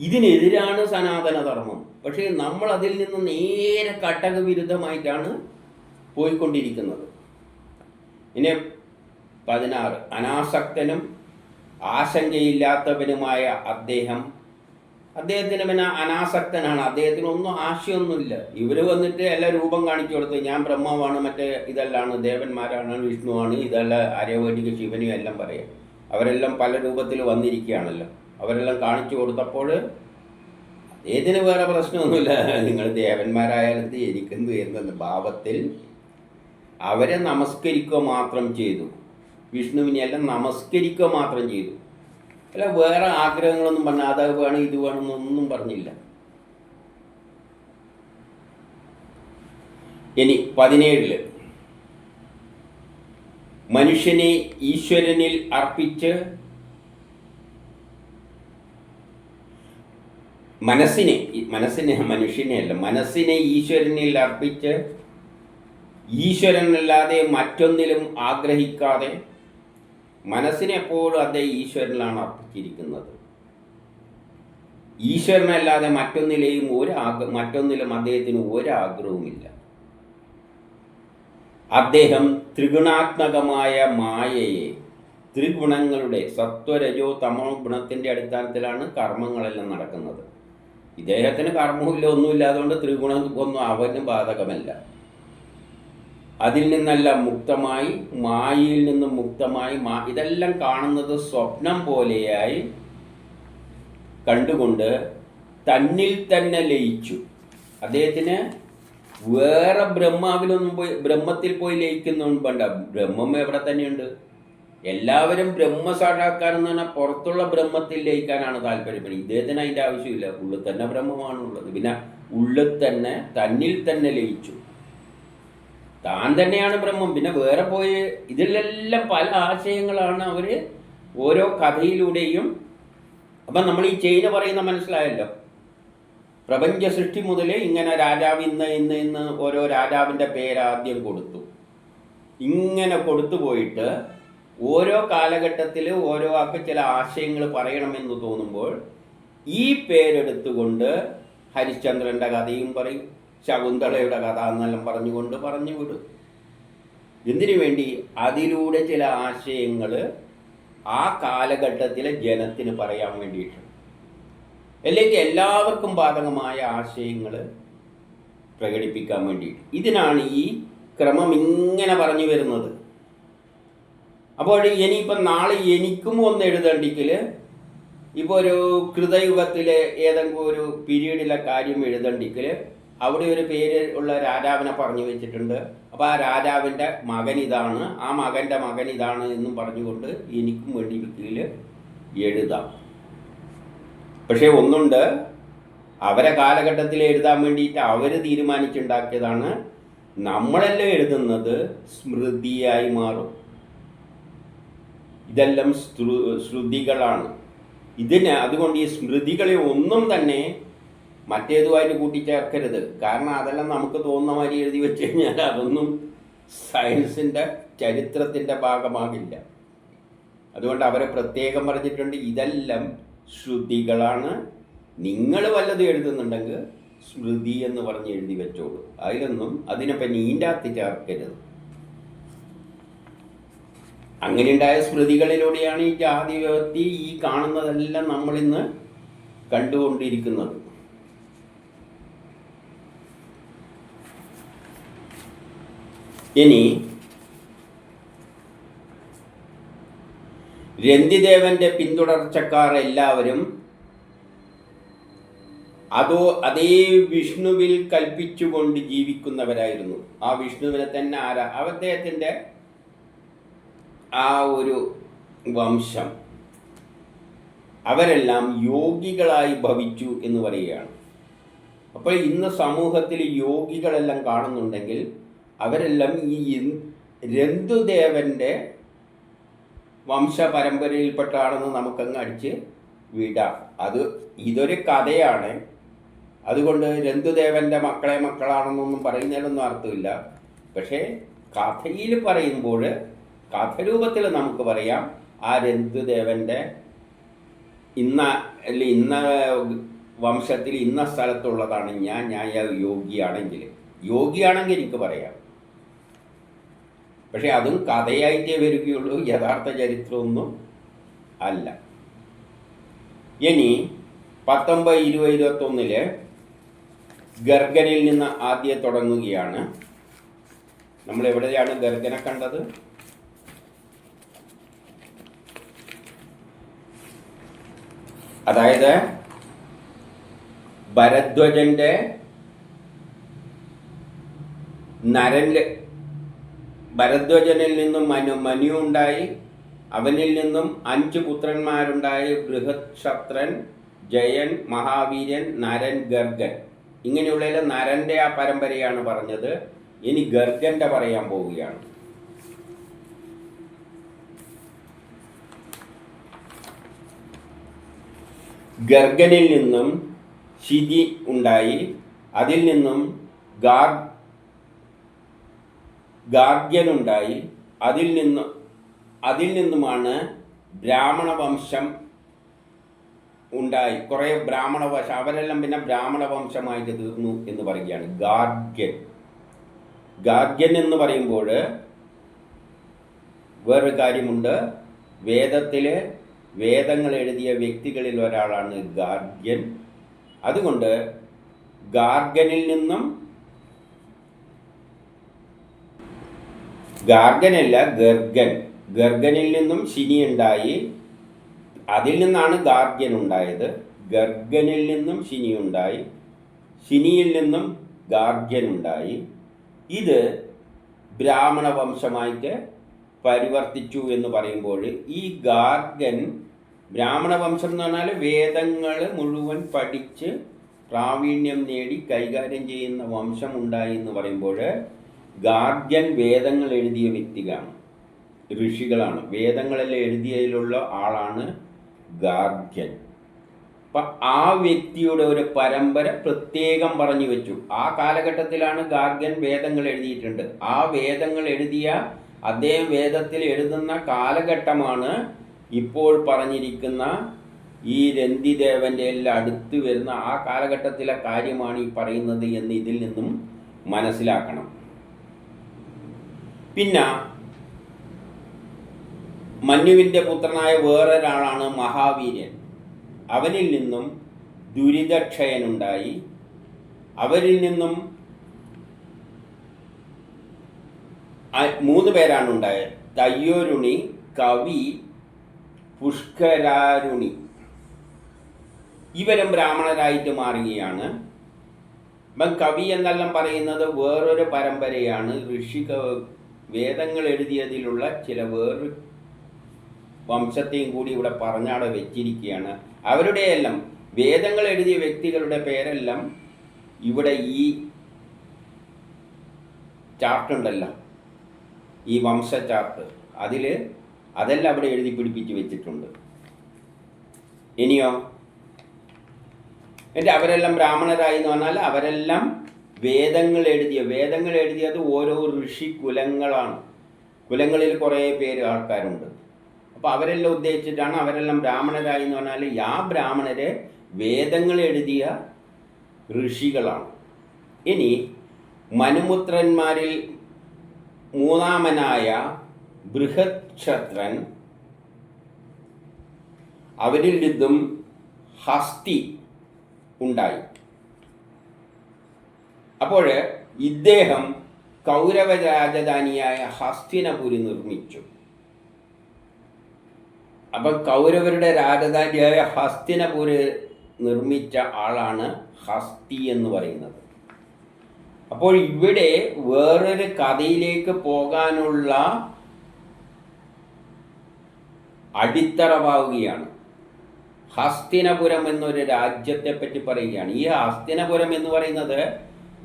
ഇതിനെതിരാണ് സനാതനധർമ്മം. പക്ഷേ നമ്മൾ അതിൽ നിന്ന് നേരെ കട്ടകവിരുദ്ധമായിട്ടാണ് പോയിക്കൊണ്ടിരിക്കുന്നത്. ഇനി 16 അനാസക്തനും ആശങ്കയില്ലാത്തവനുമായ അദ്ദേഹത്തിന് പിന്നെ അനാസക്തനാണ്, അദ്ദേഹത്തിനൊന്നും ആശയമൊന്നുമില്ല. ഇവർ വന്നിട്ട് എല്ലാ രൂപം കാണിച്ചു കൊടുത്ത്, ഞാൻ ബ്രഹ്മാവാണ്, മറ്റേ ഇതെല്ലാണ് ദേവന്മാരാണ്, വിഷ്ണുവാണ്, ഇതല്ല ആര്യവൈദിക ശിവനും എല്ലാം പറയാം. അവരെല്ലാം പല രൂപത്തിൽ വന്നിരിക്കുകയാണല്ലോ. അവരെല്ലാം കാണിച്ചു കൊടുത്തപ്പോൾ അദ്ദേഹത്തിന് വേറെ പ്രശ്നമൊന്നുമില്ല. നിങ്ങൾ ദേവന്മാരായാലും എനിക്കെന്ത് എന്ന ഭാവത്തിൽ അവരെ നമസ്കരിക്കുക മാത്രം ചെയ്തു. വിഷ്ണുവിനെ എല്ലാം നമസ്കരിക്കുക മാത്രം ചെയ്തു. അല്ല വേറെ ആഗ്രഹങ്ങളൊന്നും പറഞ്ഞ അത് വേണം ഇത് വേണമെന്നൊന്നും പറഞ്ഞില്ല. ഇനി 17 മനുഷ്യനെ ഈശ്വരനിൽ അർപ്പിച്ച് മനസ്സിനെ ഈശ്വരനിൽ അർപ്പിച്ച് ഈശ്വരനല്ലാതെ മറ്റൊന്നിലും ആഗ്രഹിക്കാതെ, മനസ്സിനെ എപ്പോഴും അദ്ദേഹം ഈശ്വരനിലാണ് അർപ്പിച്ചിരിക്കുന്നത്. ഈശ്വരനല്ലാതെ മറ്റൊന്നിലും അദ്ദേഹത്തിന് ഒരാഗ്രഹവുമില്ല. അദ്ദേഹം ത്രിഗുണാത്മകമായ മായയെ, ത്രിഗുണങ്ങളുടെ സത്വരജോ തമോ ഗുണത്തിൻ്റെ അടിസ്ഥാനത്തിലാണ് കർമ്മങ്ങളെല്ലാം നടക്കുന്നത്. ഇദ്ദേഹത്തിന് കർമ്മമില്ല, ഒന്നുമില്ലാതുകൊണ്ട് ത്രിഗുണം ഒന്നും അവന് ബാധകമല്ല. അതിൽ നിന്നെല്ലാം മുക്തമായി, മായയിൽ നിന്നും മുക്തമായി, ഇതെല്ലാം കാണുന്നത് സ്വപ്നം പോലെയായി കണ്ടുകൊണ്ട് തന്നിൽ തന്നെ ലയിച്ചു. അദ്ദേഹത്തിന് വേറെ ബ്രഹ്മത്തിൽ പോയി ലയിക്കുന്നൊന്നും വേണ്ട. ബ്രഹ്മം എവിടെ തന്നെയുണ്ട്. എല്ലാവരും ബ്രഹ്മസാക്ഷാത്കാരം പറഞ്ഞാൽ പുറത്തുള്ള ബ്രഹ്മത്തിൽ ലയിക്കാനാണ് താല്പര്യപ്പെടുന്നത്. ഇദ്ദേഹത്തിന് അതിൻ്റെ ആവശ്യമില്ല. ഉള്ളിൽ തന്നെ ബ്രഹ്മമാണുള്ളത്. പിന്നെ ഉള്ളിൽ തന്നെ തന്നിൽ തന്നെ ലയിച്ചു. താൻ തന്നെയാണ് ബ്രഹ്മം. പിന്നെ വേറെ പോയി ഇതിലെല്ലാം പല ആശയങ്ങളാണ് അവർ ഓരോ കഥയിലൂടെയും. അപ്പം നമ്മൾ ഈ ചെയിന് പറയുന്ന മനസ്സിലായല്ലോ. പ്രപഞ്ച സൃഷ്ടി മുതൽ ഇങ്ങനെ രാജാവ് ഇന്ന് ഓരോ രാജാവിൻ്റെ പേരാദ്യം കൊടുത്തു. ഇങ്ങനെ കൊടുത്തു പോയിട്ട് ഓരോ കാലഘട്ടത്തിൽ ഓരോ ആൾക്ക് ചില ആശയങ്ങൾ പറയണമെന്ന് തോന്നുമ്പോൾ ഈ പേരെടുത്തുകൊണ്ട് ഹരിശ്ചന്ദ്രൻ്റെ കഥയും പറയും, ശകുന്തളയുടെ കഥ എന്നെല്ലാം പറഞ്ഞുകൊണ്ട് പറഞ്ഞു വിടും. എന്തിനു വേണ്ടി? അതിലൂടെ ചില ആശയങ്ങൾ ആ കാലഘട്ടത്തിലെ ജനത്തിന് പറയാൻ വേണ്ടിയിട്ട്, അല്ലെങ്കിൽ എല്ലാവർക്കും ബാധകമായ ആശയങ്ങൾ പ്രകടിപ്പിക്കാൻ വേണ്ടിയിട്ട്. ഇതിനാണ് ഈ ക്രമം ഇങ്ങനെ പറഞ്ഞു വരുന്നത്. അപ്പോൾ ഇനിയിപ്പം നാളെ എനിക്കും ഒന്ന് എഴുതണ്ടെങ്കിൽ, ഇപ്പോൾ ഒരു കൃതയുഗത്തിലെ ഏതെങ്കിലും ഒരു പീരീഡിലെ കാര്യം എഴുതണ്ടെങ്കിൽ അവിടെ ഒരു പേര് ഉള്ള രാജാവിനെ പറഞ്ഞു വെച്ചിട്ടുണ്ട്. അപ്പോൾ ആ രാജാവിൻ്റെ മകൻ ഇതാണ്, ആ മകൻ്റെ മകൻ ഇതാണ് എന്നും പറഞ്ഞുകൊണ്ട് എനിക്കും വേണ്ടി എഴുതാം. പക്ഷേ ഒന്നുണ്ട്, അവരെ കാലഘട്ടത്തിൽ എഴുതാൻ വേണ്ടിയിട്ട് അവർ തീരുമാനിച്ചുണ്ടാക്കിയതാണ്. നമ്മളെല്ലാം എഴുതുന്നത് സ്മൃതിയായി മാറും. ഇതെല്ലാം ശ്രുതികളാണ്. അതുകൊണ്ട് ഈ സ്മൃതികളെ ഒന്നും തന്നെ മറ്റേതുമായിട്ട് കൂട്ടിച്ചേർക്കരുത്. കാരണം അതെല്ലാം നമുക്ക് തോന്നുന്ന മാതിരി എഴുതി വെച്ച് കഴിഞ്ഞാൽ അതൊന്നും സയൻസിൻ്റെ ചരിത്രത്തിൻ്റെ ഭാഗമാകില്ല. അതുകൊണ്ട് അവരെ പ്രത്യേകം പറഞ്ഞിട്ടുണ്ട്, ഇതെല്ലാം ശ്രുതികളാണ്. നിങ്ങൾ വല്ലതും എഴുതുന്നുണ്ടെങ്കിൽ സ്മൃതി എന്ന് പറഞ്ഞ് എഴുതി വെച്ചോളൂ. അതിനൊപ്പം നീൻ്റാത്തി ചേർക്കരുത്. അങ്ങനെയുണ്ടായ സ്മൃതികളിലൂടെയാണ് ഈ ജാതി വ്യവസ്ഥ ഈ കാണുന്നതെല്ലാം നമ്മളിന്ന് കണ്ടുകൊണ്ടിരിക്കുന്നത്. ഇനി രന്തിദേവന്റെ പിന്തുടർച്ചക്കാർ എല്ലാവരും അതേ വിഷ്ണുവിൽ കൽപ്പിച്ചുകൊണ്ട് ജീവിക്കുന്നവരായിരുന്നു. ആ വിഷ്ണുവിനെ തന്നെ അദ്ദേഹത്തിൻ്റെ ആ ഒരു വംശം അവരെല്ലാം യോഗികളായി ഭവിച്ചു എന്ന് പറയുകയാണ്. അപ്പോൾ ഇന്ന് സമൂഹത്തിൽ യോഗികളെല്ലാം കാണുന്നുണ്ടെങ്കിൽ അവരെല്ലാം ഈ രന്തുദേവൻ്റെ വംശപരമ്പരയിൽപ്പെട്ടാണെന്ന് നമുക്കങ്ങ് അടിച്ച് വിടാം. ഇതൊരു കഥയാണ്. അതുകൊണ്ട് രന്തുദേവൻ്റെ മക്കളാണെന്നൊന്നും പറയുന്നതിലൊന്നും അർത്ഥമില്ല. പക്ഷേ കഥയിൽ പറയുമ്പോൾ കഥരൂപത്തിൽ നമുക്ക് പറയാം, ആ രന്തുദേവൻ്റെ ഇന്ന വംശത്തിൽ ഇന്ന സ്ഥലത്തുള്ളതാണ് ഞാൻ യോഗിയാണെങ്കിൽ എനിക്ക് പറയാം. പക്ഷെ അതും കഥയായിട്ടേ വരികയുള്ളൂ, യഥാർത്ഥ ചരിത്രമൊന്നും അല്ല. ഇനി 19, 20, 21 ഗർഗനിൽ നിന്ന് ആദ്യം തുടങ്ങുകയാണ്. നമ്മൾ എവിടെയാണ് ഗർഗനെ കണ്ടത്? അതായത് ഭരദ്വാജന്റെ ഭരദ്വാജനിൽ നിന്നും മനു ഉണ്ടായി. അവനിൽ നിന്നും 5 പുത്രന്മാരുണ്ടായി. ബൃഹത്ക്ഷത്രൻ, ജയൻ, മഹാവീര്യൻ, നരൻ, ഗർഗൻ. ഇങ്ങനെയുള്ള നരൻ്റെ ആ പരമ്പരയാണ് പറഞ്ഞത്. ഇനി ഗർഗന്റെ പറയാൻ പോവുകയാണ്. ഗർഗനിൽ നിന്നും ശിതി ഉണ്ടായി. അതിൽ നിന്നും ഗാർഗ്യനുണ്ടായി. അതിൽ നിന്നുമാണ് ബ്രാഹ്മണ വംശം ഉണ്ടായി. കുറേ അവരെല്ലാം പിന്നെ ബ്രാഹ്മണ വംശമായിട്ട് തീർന്നു എന്ന് പറയുകയാണ്. ഗാർഗ്യൻ എന്ന് പറയുമ്പോൾ വേറൊരു കാര്യമുണ്ട്. വേദങ്ങൾ എഴുതിയ വ്യക്തികളിൽ ഒരാളാണ് ഗാർഗ്യൻ. അതുകൊണ്ട് ഗർഗനിൽ നിന്നും ശിനി ഉണ്ടായി. അതിൽ നിന്നാണ് ഗാർഗ്യൻ ഉണ്ടായത്. ഗർഗനിൽ നിന്നും ശിനി ഉണ്ടായി. ശിനിയിൽ നിന്നും ഗാർഗ്യൻ ഉണ്ടായി. ഇത് ബ്രാഹ്മണ വംശമായിട്ട് പരിവർത്തിച്ചു എന്ന് പറയുമ്പോൾ ഈ ഗാർഗ്യൻ ബ്രാഹ്മണ വംശം എന്ന് പറഞ്ഞാൽ വേദങ്ങൾ മുഴുവൻ പഠിച്ച് പ്രാവീണ്യം നേടി കൈകാര്യം ചെയ്യുന്ന വംശം ഉണ്ടായി എന്ന് പറയുമ്പോൾ ഗാർഗ്യൻ വേദങ്ങൾ എഴുതിയ വ്യക്തികളാണ്, ഋഷികളാണ്. വേദങ്ങളെല്ലാം എഴുതിയതിലുള്ള ആളാണ് ഗാർഗ്യൻ. അപ്പം ആ വ്യക്തിയുടെ ഒരു പരമ്പര പ്രത്യേകം പറഞ്ഞു വെച്ചു. ആ കാലഘട്ടത്തിലാണ് ഗാർഗ്യൻ വേദങ്ങൾ എഴുതിയിട്ടുണ്ട്. ആ വേദങ്ങൾ എഴുതിയ അദ്ദേഹം വേദത്തിൽ എഴുതുന്ന കാലഘട്ടമാണ് ഇപ്പോൾ പറഞ്ഞിരിക്കുന്ന ഈ രന്തിദേവൻ്റെ എല്ലാം അടുത്ത് വരുന്ന ആ കാലഘട്ടത്തിലെ കാര്യമാണ് ഈ പറയുന്നത് എന്ന് ഇതിൽ നിന്നും മനസ്സിലാക്കണം. പിന്നെ മന്നുവിൻ്റെ പുത്രനായ വേറൊരാളാണ് മഹാവീര്യൻ. അവനിൽ നിന്നും ദുരിതക്ഷയനുണ്ടായി. അവരിൽ നിന്നും 3 പേരാണ് ഉണ്ടായത്: തയ്യോരുണി, കവി, പുഷ്കരാരുണി. ഇവരും ബ്രാഹ്മണരായിട്ട് മാറുകയാണ്. ഇപ്പം കവി എന്നെല്ലാം പറയുന്നത് വേറൊരു പരമ്പരയാണ്. വേദങ്ങൾ എഴുതിയതിലുള്ള ചില വേറൊരു വംശത്തെയും കൂടി ഇവിടെ പറഞ്ഞാടെ വെച്ചിരിക്കുകയാണ്. അവരുടെയെല്ലാം വേദങ്ങൾ എഴുതിയ വ്യക്തികളുടെ പേരെല്ലാം ഇവിടെ ഈ ചാർട്ടുണ്ടല്ലോ, ഈ വംശ ചാർട്ട്, അതെല്ലാം അവിടെ എഴുതി പിടിപ്പിച്ച് വെച്ചിട്ടുണ്ട്. ഇനിയോ അവരെല്ലാം ബ്രാഹ്മണരായി എന്ന് പറഞ്ഞാൽ അവരെല്ലാം വേദങ്ങൾ എഴുതിയത് ഓരോ ഋഷി കുലങ്ങളാണ്. കുലങ്ങളിൽ കുറേ പേര് ആൾക്കാരുണ്ട്. അപ്പോൾ അവരെല്ലാം ഉദ്ദേശിച്ചിട്ടാണ് അവരെല്ലാം ബ്രാഹ്മണരായി എന്ന് പറഞ്ഞാൽ ആ ബ്രാഹ്മണരെ വേദങ്ങൾ എഴുതിയ ഋഷികളാണ്. ഇനി മനുപുത്രന്മാരിൽ 3-ാമനായ ബൃഹത്ക്ഷത്രൻ, അവരിൽ നിന്നും ഹസ്തി ഉണ്ടായി. അപ്പോൾ ഇദ്ദേഹം കൗരവ രാജധാനിയായ ഹസ്തിനപുരി നിർമ്മിച്ചു. അപ്പം കൗരവരുടെ രാജധാനിയായ ഹസ്തിനപുരി നിർമ്മിച്ച ആളാണ് ഹസ്തി എന്ന് പറയുന്നത്. അപ്പോൾ ഇവിടെ വേറൊരു കഥയിലേക്ക് പോകാനുള്ള അടിത്തറ പാവുകയാണ്. ഹസ്തിനപുരം എന്നൊരു രാജ്യത്തെ പറ്റി പറയുകയാണ്. ഈ ഹസ്തിനപുരം എന്ന് പറയുന്നത്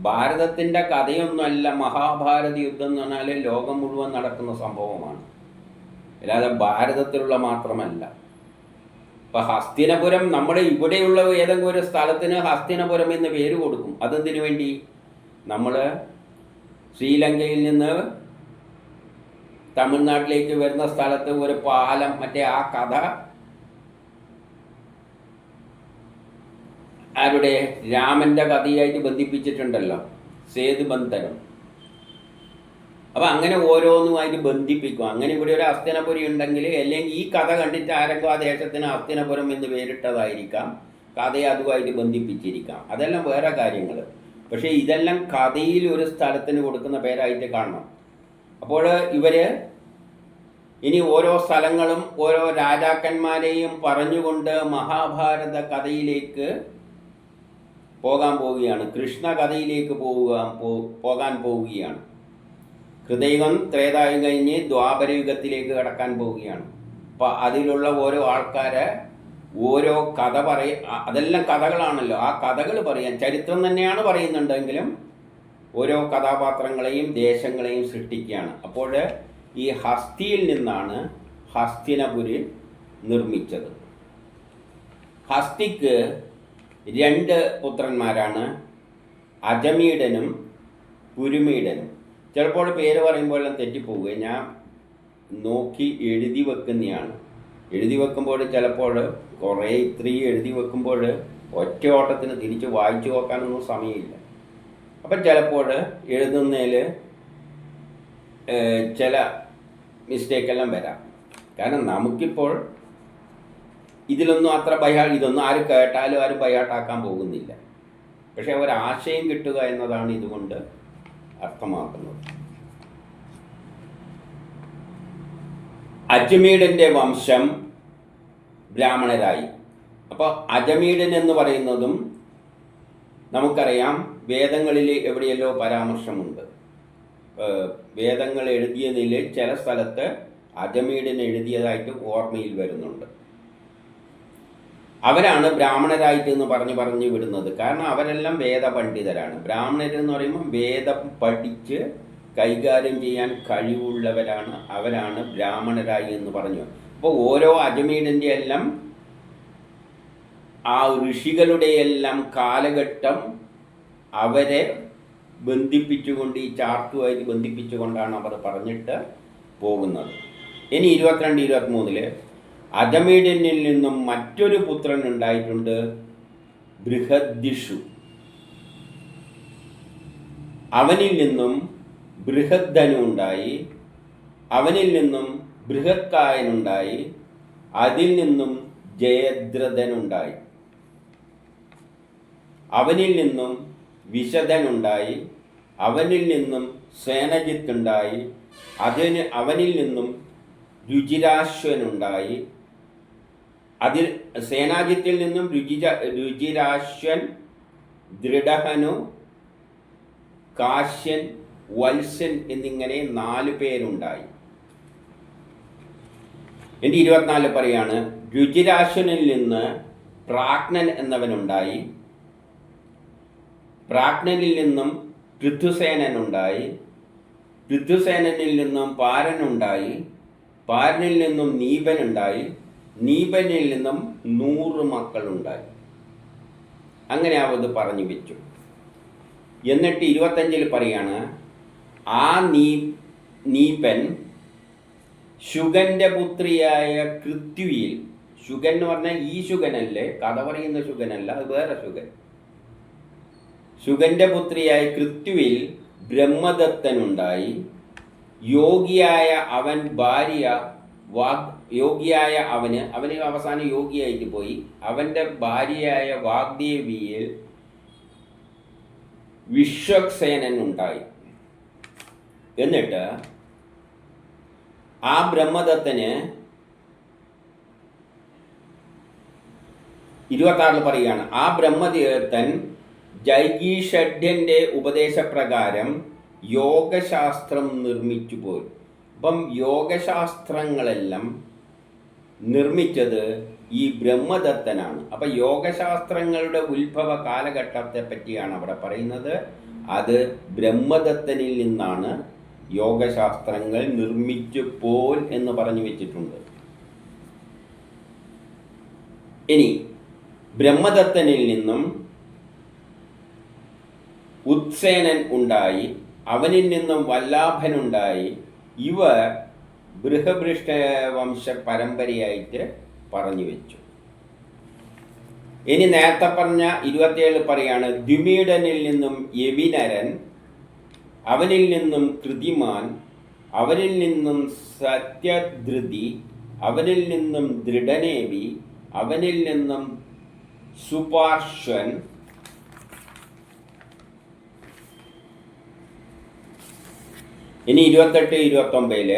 ഭാരതത്തിൻ്റെ കഥയൊന്നുമല്ല. മഹാഭാരത യുദ്ധം എന്ന് പറഞ്ഞാൽ ലോകം മുഴുവൻ നടക്കുന്ന സംഭവമാണ്, അല്ലാതെ ഭാരതത്തിലുള്ള മാത്രമല്ല. ഇപ്പം ഹസ്തിനപുരം, നമ്മുടെ ഇവിടെയുള്ള ഏതെങ്കിലും ഒരു സ്ഥലത്തിന് ഹസ്തിനപുരം എന്ന് പേര് കൊടുക്കും. അതെന്തിനു വേണ്ടി? നമ്മൾ ശ്രീലങ്കയിൽ നിന്ന് തമിഴ്നാട്ടിലേക്ക് വരുന്ന സ്ഥലത്ത് ഒരു പാലം, മറ്റേ ആ കഥ ആരുടെ, രാമൻ്റെ കഥയായിട്ട് ബന്ധിപ്പിച്ചിട്ടുണ്ടല്ലോ, സേതുബന്ധനം. അപ്പം അങ്ങനെ ഓരോന്നുമായിട്ട് ബന്ധിപ്പിക്കും. അങ്ങനെ ഇവിടെ ഒരു ഹസ്തിനപുരി ഉണ്ടെങ്കിൽ, അല്ലെങ്കിൽ ഈ കഥ കണ്ടിട്ട് ആരെങ്കിലും ആ ദേശത്തിന് ഹസ്തിനപുരം എന്ന് പേരിട്ടതായിരിക്കാം, കഥയെ അതുമായിട്ട് ബന്ധിപ്പിച്ചിരിക്കാം. അതെല്ലാം വേറെ കാര്യങ്ങൾ. പക്ഷേ ഇതെല്ലാം കഥയിൽ ഒരു സ്ഥലത്തിന് കൊടുക്കുന്ന പേരായിട്ട് കാണണം. അപ്പോൾ ഇവർ ഇനി ഓരോ സ്ഥലങ്ങളും ഓരോ രാജാക്കന്മാരെയും പറഞ്ഞുകൊണ്ട് മഹാഭാരത കഥയിലേക്ക് പോകാൻ പോവുകയാണ്. കൃഷ്ണ കഥയിലേക്ക് പോകാൻ പോവുകയാണ്. കൃതയുഗം ത്രേതായുഗം കഴിഞ്ഞ് ദ്വാപരയുഗത്തിലേക്ക് കടക്കാൻ പോവുകയാണ്. അപ്പം അതിലുള്ള ഓരോ ആൾക്കാരെ ഓരോ കഥ അതെല്ലാം കഥകളാണല്ലോ. ആ കഥകൾ പറയാൻ ചരിത്രം തന്നെയാണ് പറയുന്നുണ്ടെങ്കിലും ഓരോ കഥാപാത്രങ്ങളെയും ദേശങ്ങളെയും സൃഷ്ടിക്കുകയാണ്. അപ്പോൾ ഈ ഹസ്തിയിൽ നിന്നാണ് ഹസ്തിനപുരി നിർമ്മിച്ചത്. ഹസ്തിക്ക് 2 പുത്രന്മാരാണ്, അജമീഡനും പുരുമീഡനും. ചിലപ്പോൾ പേര് പറയുമ്പോഴെല്ലാം തെറ്റിപ്പോവുക. ഞാൻ നോക്കി എഴുതി വെക്കുന്നതാണ്. എഴുതി വെക്കുമ്പോൾ ചിലപ്പോൾ കുറേ ഇത്രയും എഴുതി വെക്കുമ്പോൾ ഒറ്റ ഓട്ടത്തിന് തിരിച്ച് വായിച്ചു നോക്കാനൊന്നും സമയമില്ല. അപ്പം ചിലപ്പോൾ എഴുതുന്നതിൽ ചില മിസ്റ്റേക്കെല്ലാം വരാം. കാരണം നമുക്കിപ്പോൾ ഇതിലൊന്നും അത്ര ഇതൊന്നും ആരും കേട്ടാലും ആരും ബൈഹാർട്ടാക്കാൻ പോകുന്നില്ല. പക്ഷേ ഒരാശയം കിട്ടുക എന്നതാണ് ഇതുകൊണ്ട് അർത്ഥമാക്കുന്നത്. അജ്മീഡിൻ്റെ വംശം ബ്രാഹ്മണരായി. അപ്പോൾ അജമീഡൻ എന്ന് പറയുന്നതും നമുക്കറിയാം, വേദങ്ങളിൽ എവിടെയല്ലോ പരാമർശമുണ്ട്. വേദങ്ങൾ എഴുതിയതിൽ ചില സ്ഥലത്ത് അജമീഡൻ എഴുതിയതായിട്ട് ഓർമ്മയിൽ വരുന്നുണ്ട്. അവരാണ് ബ്രാഹ്മണരായിട്ട് എന്ന് പറഞ്ഞു വിടുന്നത്. കാരണം അവരെല്ലാം വേദപണ്ഡിതരാണ്. ബ്രാഹ്മണരെന്ന് പറയുമ്പോൾ വേദം പഠിച്ച് കൈകാര്യം ചെയ്യാൻ കഴിവുള്ളവരാണ്. അവരാണ് ബ്രാഹ്മണരായി എന്ന് പറഞ്ഞു. അപ്പോൾ ഓരോ അജമീഡിൻ്റെ എല്ലാം ആ ഋഷികളുടെയെല്ലാം കാലഘട്ടം അവരെ ബന്ധിപ്പിച്ചുകൊണ്ട്, ഈ ചാർട്ടുമായിട്ട് ബന്ധിപ്പിച്ചുകൊണ്ടാണ് അവർ പറഞ്ഞിട്ട് പോകുന്നത്. ഇനി 22-23 അജമീഡനിൽ നിന്നും മറ്റൊരു പുത്രൻ ഉണ്ടായിട്ടുണ്ട്, ബൃഹദ്ദിഷു. അവനിൽ നിന്നും ബൃഹദ്ധനു ഉണ്ടായി, അവനിൽ നിന്നും ബൃഹത്കായനുണ്ടായി, അതിൽ നിന്നും ജയദ്രഥനുണ്ടായി. അവനിൽ നിന്നും വിശദനുണ്ടായി, അവനിൽ നിന്നും സേനജിത്തുണ്ടായി, അവനിൽ നിന്നും രുചിരാശ്വനുണ്ടായി. അതിൽ സേനാജിത്തിൽ നിന്നും രുചിരാശ്വൻ, ദൃഢഹനു, കാശ്യൻ, വത്സ്യൻ എന്നിങ്ങനെ 4 പേരുണ്ടായി. എൻ്റെ 24 പറയാണ്, രുചിരാശ്വനിൽ നിന്ന് പ്രാജ്ഞൻ എന്നവനുണ്ടായി, പ്രാജ്ഞനിൽ നിന്നും പൃഥുസേനനുണ്ടായി, പൃഥുസേനനിൽ നിന്നും പാരനുണ്ടായി, പാരനിൽ നിന്നും നീപനുണ്ടായി, നീപനിൽ നിന്നും 100 മക്കളുണ്ടായി. അങ്ങനെ അവത് പറഞ്ഞു വെച്ചു. എന്നിട്ട് 25 പറയാണ്, ആ നീപൻ ശുഗന്റെ പുത്രിയായ കൃത്യുയിൽ, ശുഗൻ എന്ന് പറഞ്ഞാൽ ഈ ശുഗനല്ലേ, കഥ പറയുന്ന ശുഗനല്ല, അത് വേറെ ശുഗൻ. ശുഗന്റെ പുത്രിയായ കൃത്യുവിൽ ബ്രഹ്മദത്തനുണ്ടായി. യോഗിയായ അവൻ ഭാര്യ യോഗിയായ അവന് അവസാനം യോഗിയായിട്ട് പോയി. അവൻ്റെ ഭാര്യയായ വാഗ്ദേവിയിൽ വിശ്വക്സേനനുണ്ടായി. എന്നിട്ട് ആ ബ്രഹ്മദത്തന് 26 പറയുകയാണ്, ആ ബ്രഹ്മദത്തൻ ജൈഗീഷഡ്യൻ്റെ ഉപദേശപ്രകാരം യോഗശാസ്ത്രം നിർമ്മിച്ചു പോയി. അപ്പം യോഗശാസ്ത്രങ്ങളെല്ലാം നിർമ്മിച്ചത് ഈ ബ്രഹ്മദത്തനാണ്. അപ്പം യോഗശാസ്ത്രങ്ങളുടെ ഉത്ഭവ കാലഘട്ടത്തെ പറ്റിയാണ് അവിടെ പറയുന്നത്. അത് ബ്രഹ്മദത്തനിൽ നിന്നാണ് യോഗശാസ്ത്രങ്ങൾ നിർമ്മിച്ചു പോൽ എന്ന് പറഞ്ഞു വെച്ചിട്ടുണ്ട്. ഇനി ബ്രഹ്മദത്തനിൽ നിന്നും ഉത്സേനൻ ഉണ്ടായി, അവനിൽ നിന്നും വല്ലാഭനുണ്ടായി. ഇവർ ബൃഹഭൃഷ്ട വംശ പരമ്പരയായിട്ട് പറഞ്ഞു വെച്ചു. ഇനി നേരത്തെ പറഞ്ഞ 27 പറയാണ്, ദ്വിമീഡനിൽ നിന്നും യവിനരൻ, അവനിൽ നിന്നും കൃതിമാൻ, അവനിൽ നിന്നും സത്യധൃതി, അവനിൽ നിന്നും ദൃഢനേവി, അവനിൽ നിന്നും സുപാർശ്വൻ, ഇനി 28-29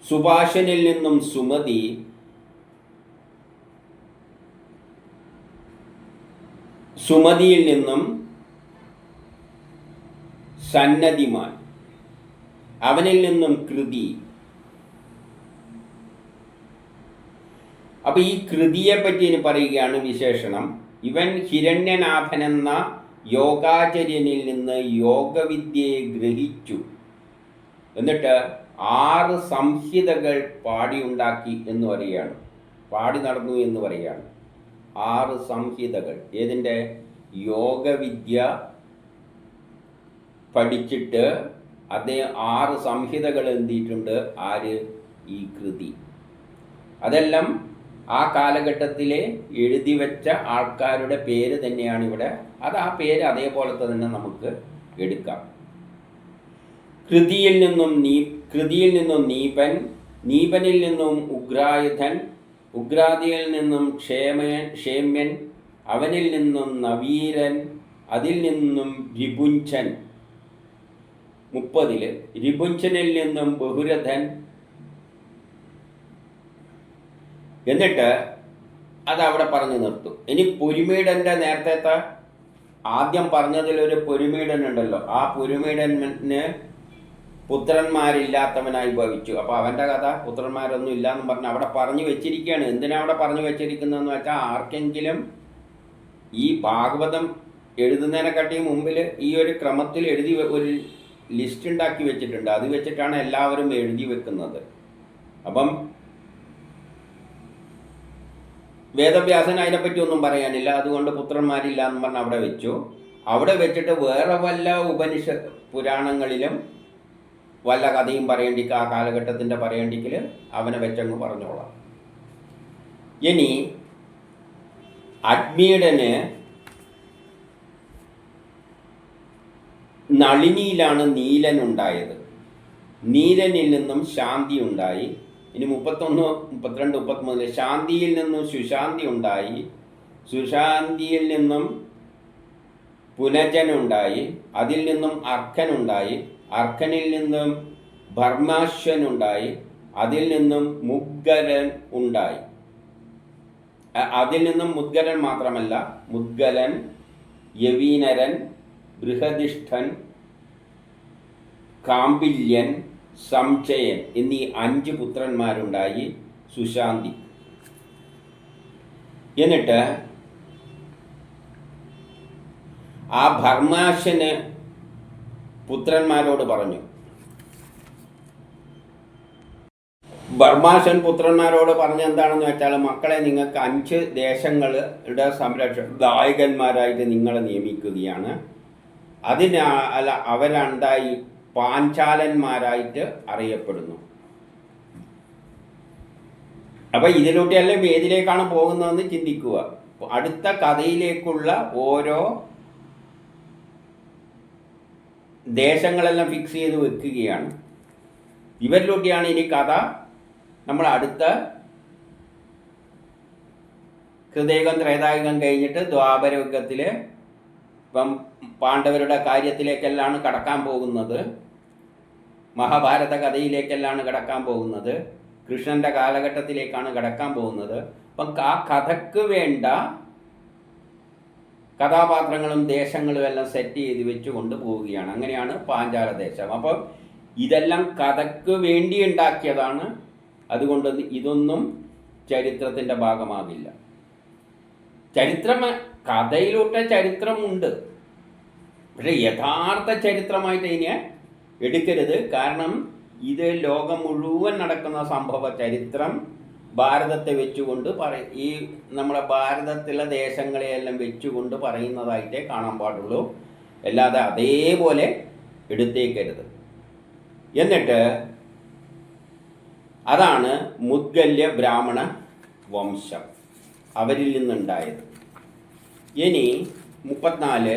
സുഭാഷനിൽ നിന്നും സുമതി, സുമതിയിൽ നിന്നും സന്നതിമാൻ, അവനിൽ നിന്നും കൃതി. അപ്പൊ ഈ കൃതിയെ പറ്റി ഇനി പറയുകയാണ് വിശേഷണം. ഇവൻ ഹിരണ്യനാഭനെന്ന യോഗാചര്യനിൽ നിന്ന് യോഗവിദ്യയെ ഗ്രഹിച്ചു. എന്നിട്ട് 6 സംഹിതകൾ പാടിയുണ്ടാക്കി എന്ന് പറയുകയാണ്, പാടി നടന്നു എന്ന് പറയുകയാണ്. 6 സംഹിതകൾ. ഏതിൻ്റെ? യോഗവിദ്യ പഠിച്ചിട്ട് അദ്ദേഹം 6 സംഹിതകൾ എന്തിയിട്ടുണ്ട്. ആര്? ഈ കൃതി. അതെല്ലാം ആ കാലഘട്ടത്തിലെ എഴുതി വെച്ച ആൾക്കാരുടെ പേര് തന്നെയാണ് ഇവിടെ. അത് ആ പേര് അതേപോലത്തെ തന്നെ നമുക്ക് എടുക്കാം. കൃതിയിൽ നിന്നും നീപൻ, നീപനിൽ നിന്നും ഉഗ്രായുധൻ, ഉഗ്രാദിയിൽ നിന്നും ക്ഷേമ്യൻ, അവനിൽ നിന്നും നവീരൻ, അതിൽ നിന്നും രിപുഞ്ചൻ. 30 രിപുഞ്ചനിൽ നിന്നും ബഹുരഥൻ. എന്നിട്ട് അതവിടെ പറഞ്ഞു നിർത്തും. ഇനി പുരുമീഡൻ്റെ നേരത്തെ ആദ്യം പറഞ്ഞതിലൊരു പുരുമീഡൻ ഉണ്ടല്ലോ, ആ പുരുമീഡന് പുത്രന്മാരില്ലാത്തവനായി ഭവിച്ചു. അപ്പോൾ അവൻ്റെ കഥ പുത്രന്മാരൊന്നും ഇല്ലയെന്ന് പറഞ്ഞ് അവിടെ പറഞ്ഞു വെച്ചിരിക്കുകയാണ്. എന്തിനാ അവിടെ പറഞ്ഞു വെച്ചിരിക്കുന്നതെന്ന് വെച്ചാൽ, ആർക്കെങ്കിലും ഈ ഭാഗവതം എഴുതുന്നതിനെക്കാട്ടി മുമ്പിൽ ഈ ഒരു ക്രമത്തിൽ എഴുതി ഒരു ലിസ്റ്റ് ഉണ്ടാക്കി വെച്ചിട്ടുണ്ട്. അത് വെച്ചിട്ടാണ് എല്ലാവരും എഴുതി വെക്കുന്നത്. അപ്പം വേദവ്യാസൻ അതിനെപ്പറ്റി ഒന്നും പറയാനില്ല, അതുകൊണ്ട് പുത്രന്മാരില്ല എന്ന് പറഞ്ഞ് അവിടെ വെച്ചു. അവിടെ വെച്ചിട്ട് വേറെ വല്ല ഉപനിഷത്ത് പുരാണങ്ങളിലും വല്ല കഥയും പറയേണ്ടിക്ക്, ആ കാലഘട്ടത്തിൻ്റെ പറയേണ്ടിക്കൽ അവനെ വെച്ചങ്ങ് പറഞ്ഞോളാം. ഇനി അഗ്നിയുടന് നളിനിയിലാണ് നീലൻ ഉണ്ടായത്. നീലനിൽ നിന്നും ശാന്തി ഉണ്ടായി. ഇനി 31, 32, 33 ശാന്തിയിൽ നിന്നും സുശാന്തി ഉണ്ടായി. സുശാന്തിയിൽ നിന്നും പുനജനുണ്ടായി. അതിൽ നിന്നും അർക്കനുണ്ടായി. അർക്കനിൽ നിന്നും ഭർമാശ്വനുണ്ടായി. അതിൽ നിന്നും മുദ്ഗലൻ ഉണ്ടായി. അതിൽ നിന്നും മുദ്ഗലൻ മാത്രമല്ല, മുദ്ഗലൻ, യവീനരൻ, ബൃഹദിഷ്ഠൻ, കാമ്പില്യൻ, സംശയൻ എന്നീ 5 പുത്രന്മാരുണ്ടായി സുശാന്തി. എന്നിട്ട് ആ ഭർമാശന് പുത്രന്മാരോട് പറഞ്ഞു, ഭർമാശൻ പുത്രന്മാരോട് പറഞ്ഞ എന്താണെന്ന് വെച്ചാൽ, മക്കളെ, നിങ്ങൾക്ക് 5 ദേശങ്ങളുടെ ദായകന്മാരായിട്ട് നിങ്ങളെ നിയമിക്കുകയാണ്. അവരുണ്ടായി പാഞ്ചാലന്മാരായിട്ട് അറിയപ്പെടുന്നു. അപ്പം ഇതിലൂടെയല്ലേ ഏതിലേക്കാണ് പോകുന്നതെന്ന് ചിന്തിക്കുക. അടുത്ത കഥയിലേക്കുള്ള ഓരോ ദേശങ്ങളെല്ലാം ഫിക്സ് ചെയ്ത് വെക്കുകയാണ്. ഇവരിലൂടെയാണ് ഇനി കഥ നമ്മൾ അടുത്ത കൃതയുഗം ത്രേതായുഗം കഴിഞ്ഞിട്ട് ദ്വാപരയുഗത്തിൽ ഇപ്പം പാണ്ഡവരുടെ കാര്യത്തിലേക്കെല്ലാം കടക്കാൻ പോകുന്നത്. മഹാഭാരത കഥയിലേക്കെല്ലാം കടക്കാൻ പോകുന്നത്. കൃഷ്ണൻ്റെ കാലഘട്ടത്തിലേക്കാണ് കടക്കാൻ പോകുന്നത്. അപ്പം ആ കഥയ്ക്ക് വേണ്ട കഥാപാത്രങ്ങളും ദേശങ്ങളും എല്ലാം സെറ്റ് ചെയ്ത് വെച്ച് കൊണ്ടുപോവുകയാണ്. അങ്ങനെയാണ് പാഞ്ചാല ദേശം. അപ്പം ഇതെല്ലാം കഥയ്ക്ക് വേണ്ടി ഉണ്ടാക്കിയതാണ്. അതുകൊണ്ട് ഇതൊന്നും ചരിത്രത്തിൻ്റെ ഭാഗമാകില്ല. കഥയിലൂടെ ചരിത്രമുണ്ട്, പക്ഷെ യഥാർത്ഥ ചരിത്രമായിട്ട് ഇതിനെ എടുക്കരുത്. കാരണം ഇത് ലോകം മുഴുവൻ നടക്കുന്ന സംഭവ ചരിത്രം ഭാരതത്തെ വെച്ചുകൊണ്ട് ഈ നമ്മുടെ ഭാരതത്തിലെ ദേശങ്ങളെയെല്ലാം വെച്ചുകൊണ്ട് പറയുന്നതായിട്ടേ കാണാൻ പാടുള്ളൂ. അല്ലാതെ അതേപോലെ എടുത്തേക്കരുത്. എന്നിട്ട് അതാണ് മുദ്ഗല്യ ബ്രാഹ്മണ വംശം, അവരിൽ നിന്നുണ്ടായത്. ഇനി 34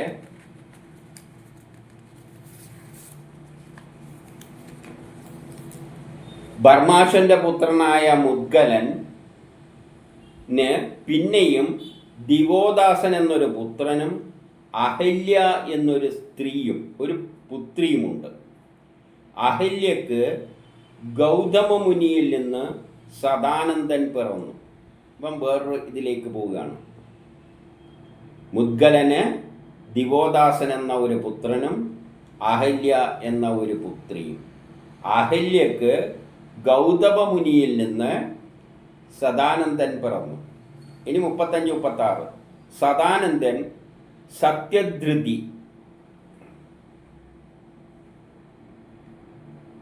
ഭർമാശന്റെ പുത്രനായ മുദ്ഗലന് പിന്നെയും ദിവോദാസൻ എന്നൊരു പുത്രനും അഹല്യ എന്നൊരു സ്ത്രീയും ഒരു പുത്രിയുമുണ്ട്. അഹല്യക്ക് ഗൗതമ മുനിയിൽ നിന്ന് സദാനന്ദൻ പിറന്നു. ഇപ്പം വേറൊരു ഇതിലേക്ക് പോവുകയാണ്. മുദ്ഗലന് ദിവോദാസൻ എന്ന ഒരു പുത്രനും അഹല്യ എന്ന ഒരു പുത്രിയും. അഹല്യക്ക് ഗൗതമ മുനിയിൽ നിന്ന് സദാനന്ദൻ പിറന്നു. ഇനി 35, 36 സദാനന്ദൻ സത്യധൃതി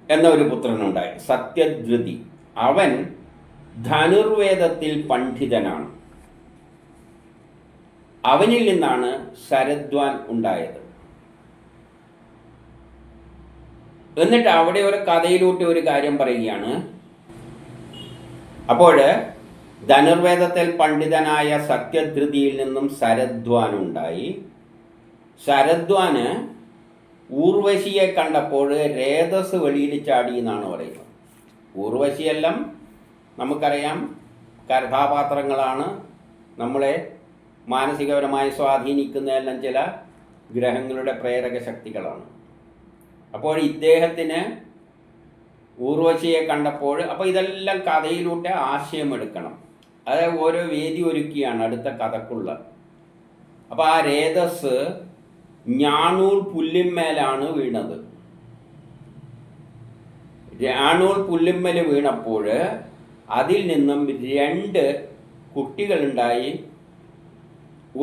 എന്ന ഒരു പുത്രനുണ്ടായി. സത്യധൃതി അവൻ ധനുർവേദത്തിൽ പണ്ഡിതനാണ്. അവനിൽ നിന്നാണ് ശരദ്വാൻ ഉണ്ടായത്. എന്നിട്ട് അവിടെ ഒരു കഥയിലൂട്ടി ഒരു കാര്യം പറയുകയാണ്. അപ്പോൾ ധനുർവേദത്തിൽ പണ്ഡിതനായ സത്യധൃതിയിൽ നിന്നും ശരദ്വാൻ ഉണ്ടായി. ശരദ്വാന് ഊർവശിയെ കണ്ടപ്പോൾ രേതസ് വെളിയിൽ ചാടി എന്നാണ് പറയുന്നത്. ഊർവശിയെല്ലാം നമുക്കറിയാം കഥാപാത്രങ്ങളാണ്, നമ്മളെ മാനസികപരമായി സ്വാധീനിക്കുന്നതെല്ലാം ചില ഗ്രഹങ്ങളുടെ പ്രേരക ശക്തികളാണ്. അപ്പോൾ ഇദ്ദേഹത്തിന് ഊർവശിയെ കണ്ടപ്പോൾ, അപ്പോൾ ഇതെല്ലാം കഥയിലൂടെ ആശയമെടുക്കണം. അതായത് ഓരോ വേദി ഒരുക്കിയാണ് അടുത്ത കഥക്കുള്ള. അപ്പോൾ ആ രേതസ് ഞാണൂൽ പുല്ലിന്മേലാണ് വീണത്. ഞാണൂൽ പുല്ലിന്മേൽ വീണപ്പോൾ അതിൽ നിന്നും 2 കുട്ടികളുണ്ടായി.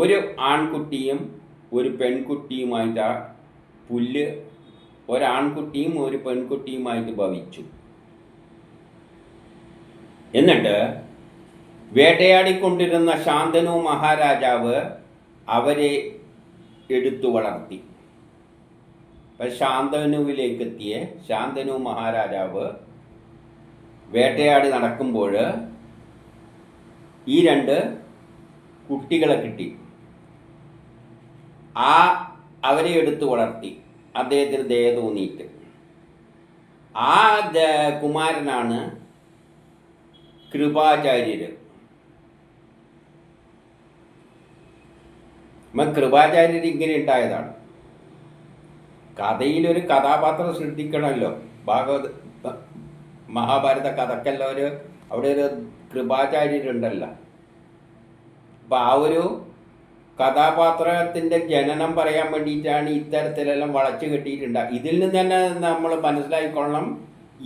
ഒരു ആൺകുട്ടിയും ഒരു പെൺകുട്ടിയുമായിട്ട് ആ പുല്ല് ഒരാൺകുട്ടിയും ഒരു പെൺകുട്ടിയുമായിട്ട് ഭവിച്ചു. എന്നിട്ട് വേട്ടയാടിക്കൊണ്ടിരുന്ന ശാന്തനു മഹാരാജാവ് അവരെ എടുത്തു വളർത്തി. അപ്പം ശാന്തനുവിലേക്ക് എത്തിയ ശാന്തനു മഹാരാജാവ് വേട്ടയാടി നടക്കുമ്പോൾ ഈ 2 കുട്ടികളെ കിട്ടി. അവരെ എടുത്തു വളർത്തി അദ്ദേഹത്തിന് ദയ തോന്നിയിട്ട്. ആ കുമാരനാണ് കൃപാചാര്യർ. കൃപാചാര്യർ ഇങ്ങനെ ഉണ്ടായതാണ്. കഥയിലൊരു കഥാപാത്രം സൃഷ്ടിക്കണമല്ലോ. മഹാഭാരത കഥക്കെല്ലാം അവിടെ ഒരു കൃപാചാര്യരുണ്ടല്ലോ. അപ്പം ആ ഒരു കഥാപാത്രത്തിൻ്റെ ജനനം പറയാൻ വേണ്ടിയിട്ടാണ് ഇത്തരത്തിലെല്ലാം വളച്ചു കെട്ടിയിട്ടുണ്ട്. ഇതിൽ നിന്ന് തന്നെ നമ്മൾ മനസ്സിലാക്കിക്കൊള്ളണം,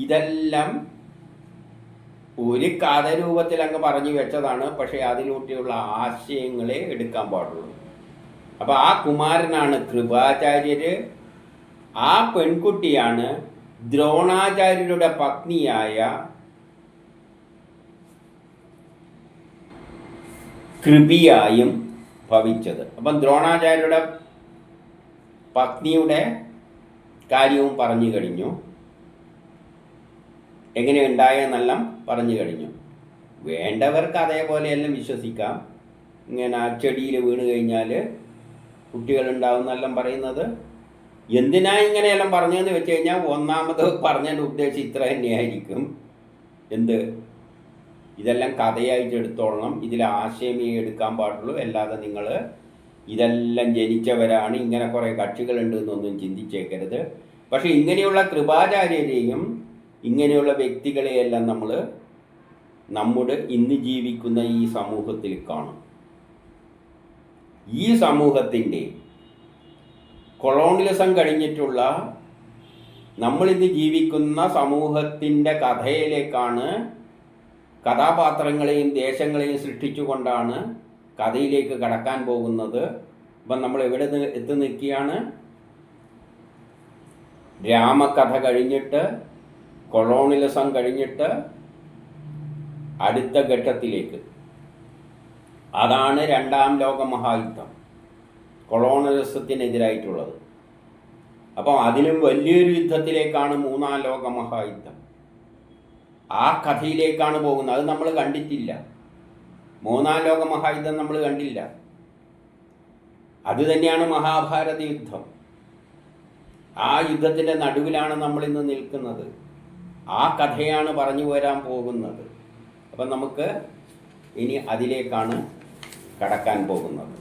ഇതെല്ലാം ഒരു കഥരൂപത്തിൽ അങ്ങ് പറഞ്ഞു വെച്ചതാണ്. പക്ഷേ അതിലൂട്ടിയുള്ള ആശയങ്ങളെ എടുക്കാൻ പാടുള്ളൂ. അപ്പോൾ ആ കുമാരനാണ് കൃപാചാര്യർ. ആ പെൺകുട്ടിയാണ് ദ്രോണാചാര്യരുടെ പത്നിയായ കൃപിയായും ഭവിച്ചത്. അപ്പം ദ്രോണാചാര്യരുടെ പത്നിയുടെ കാര്യവും പറഞ്ഞു കഴിഞ്ഞു, എങ്ങനെ ഉണ്ടായെന്നെല്ലാം പറഞ്ഞു കഴിഞ്ഞു. വേണ്ടവർക്ക് അതേപോലെയെല്ലാം വിശ്വസിക്കാം. ഇങ്ങനെ ആ ചെടിയിൽ വീണ് കഴിഞ്ഞാൽ കുട്ടികളുണ്ടാവുന്നെല്ലാം പറയുന്നത് എന്തിനാ ഇങ്ങനെയെല്ലാം പറഞ്ഞതെന്ന് വെച്ച് കഴിഞ്ഞാൽ, ഒന്നാമത് പറഞ്ഞതിൻ്റെ ഉദ്ദേശം ഇത്ര തന്നെയായിരിക്കും. ഇതെല്ലാം കഥയായിട്ട് എടുത്തോളണം, ഇതിൽ ആശയമേ എടുക്കാൻ പാടുള്ളൂ. അല്ലാതെ നിങ്ങൾ ഇതെല്ലാം ജനിച്ചവരാണ്, ഇങ്ങനെ കുറേ കക്ഷികളുണ്ട് എന്നൊന്നും ചിന്തിച്ചേക്കരുത്. പക്ഷെ ഇങ്ങനെയുള്ള കൃപാചാര്യരെയും ഇങ്ങനെയുള്ള വ്യക്തികളെയെല്ലാം നമ്മൾ നമ്മുടെ ഇന്ന് ജീവിക്കുന്ന ഈ സമൂഹത്തിൽ കാണും. ഈ സമൂഹത്തിൻ്റെ കൊളോണിയലിസം കഴിഞ്ഞിട്ടുള്ള നമ്മളിന്ന് ജീവിക്കുന്ന സമൂഹത്തിൻ്റെ കഥയിലേക്കാണ്, കഥാപാത്രങ്ങളെയും ദേശങ്ങളെയും സൃഷ്ടിച്ചുകൊണ്ടാണ് കഥയിലേക്ക് കടക്കാൻ പോകുന്നത്. അപ്പം നമ്മൾ എവിടെ എത്തി നിൽക്കുകയാണ്? രാമകഥ കഴിഞ്ഞിട്ട്, കൊളോണിയലിസം കഴിഞ്ഞിട്ട് അടുത്ത ഘട്ടത്തിലേക്ക്. അതാണ് 2ാം ലോക മഹായുദ്ധം, കൊളോണിയലിസത്തിനെതിരായിട്ടുള്ളത്. അപ്പം അതിലും വലിയൊരു യുദ്ധത്തിലേക്കാണ് 3ാം ലോക മഹായുദ്ധം. ആ കഥയിലേക്കാണ് പോകുന്നത്. അത് നമ്മൾ കണ്ടിട്ടില്ല. 3ാം ലോക മഹായുദ്ധം നമ്മൾ കണ്ടില്ല. അതുതന്നെയാണ് മഹാഭാരത യുദ്ധം. ആ യുദ്ധത്തിൻ്റെ നടുവിലാണ് നമ്മളിന്ന് നിൽക്കുന്നത്. ആ കഥയാണ് പറഞ്ഞു വരാൻ പോകുന്നത്. അപ്പം നമുക്ക് ഇനി അതിലേക്കാണ് കടക്കാൻ പോകുന്നത്.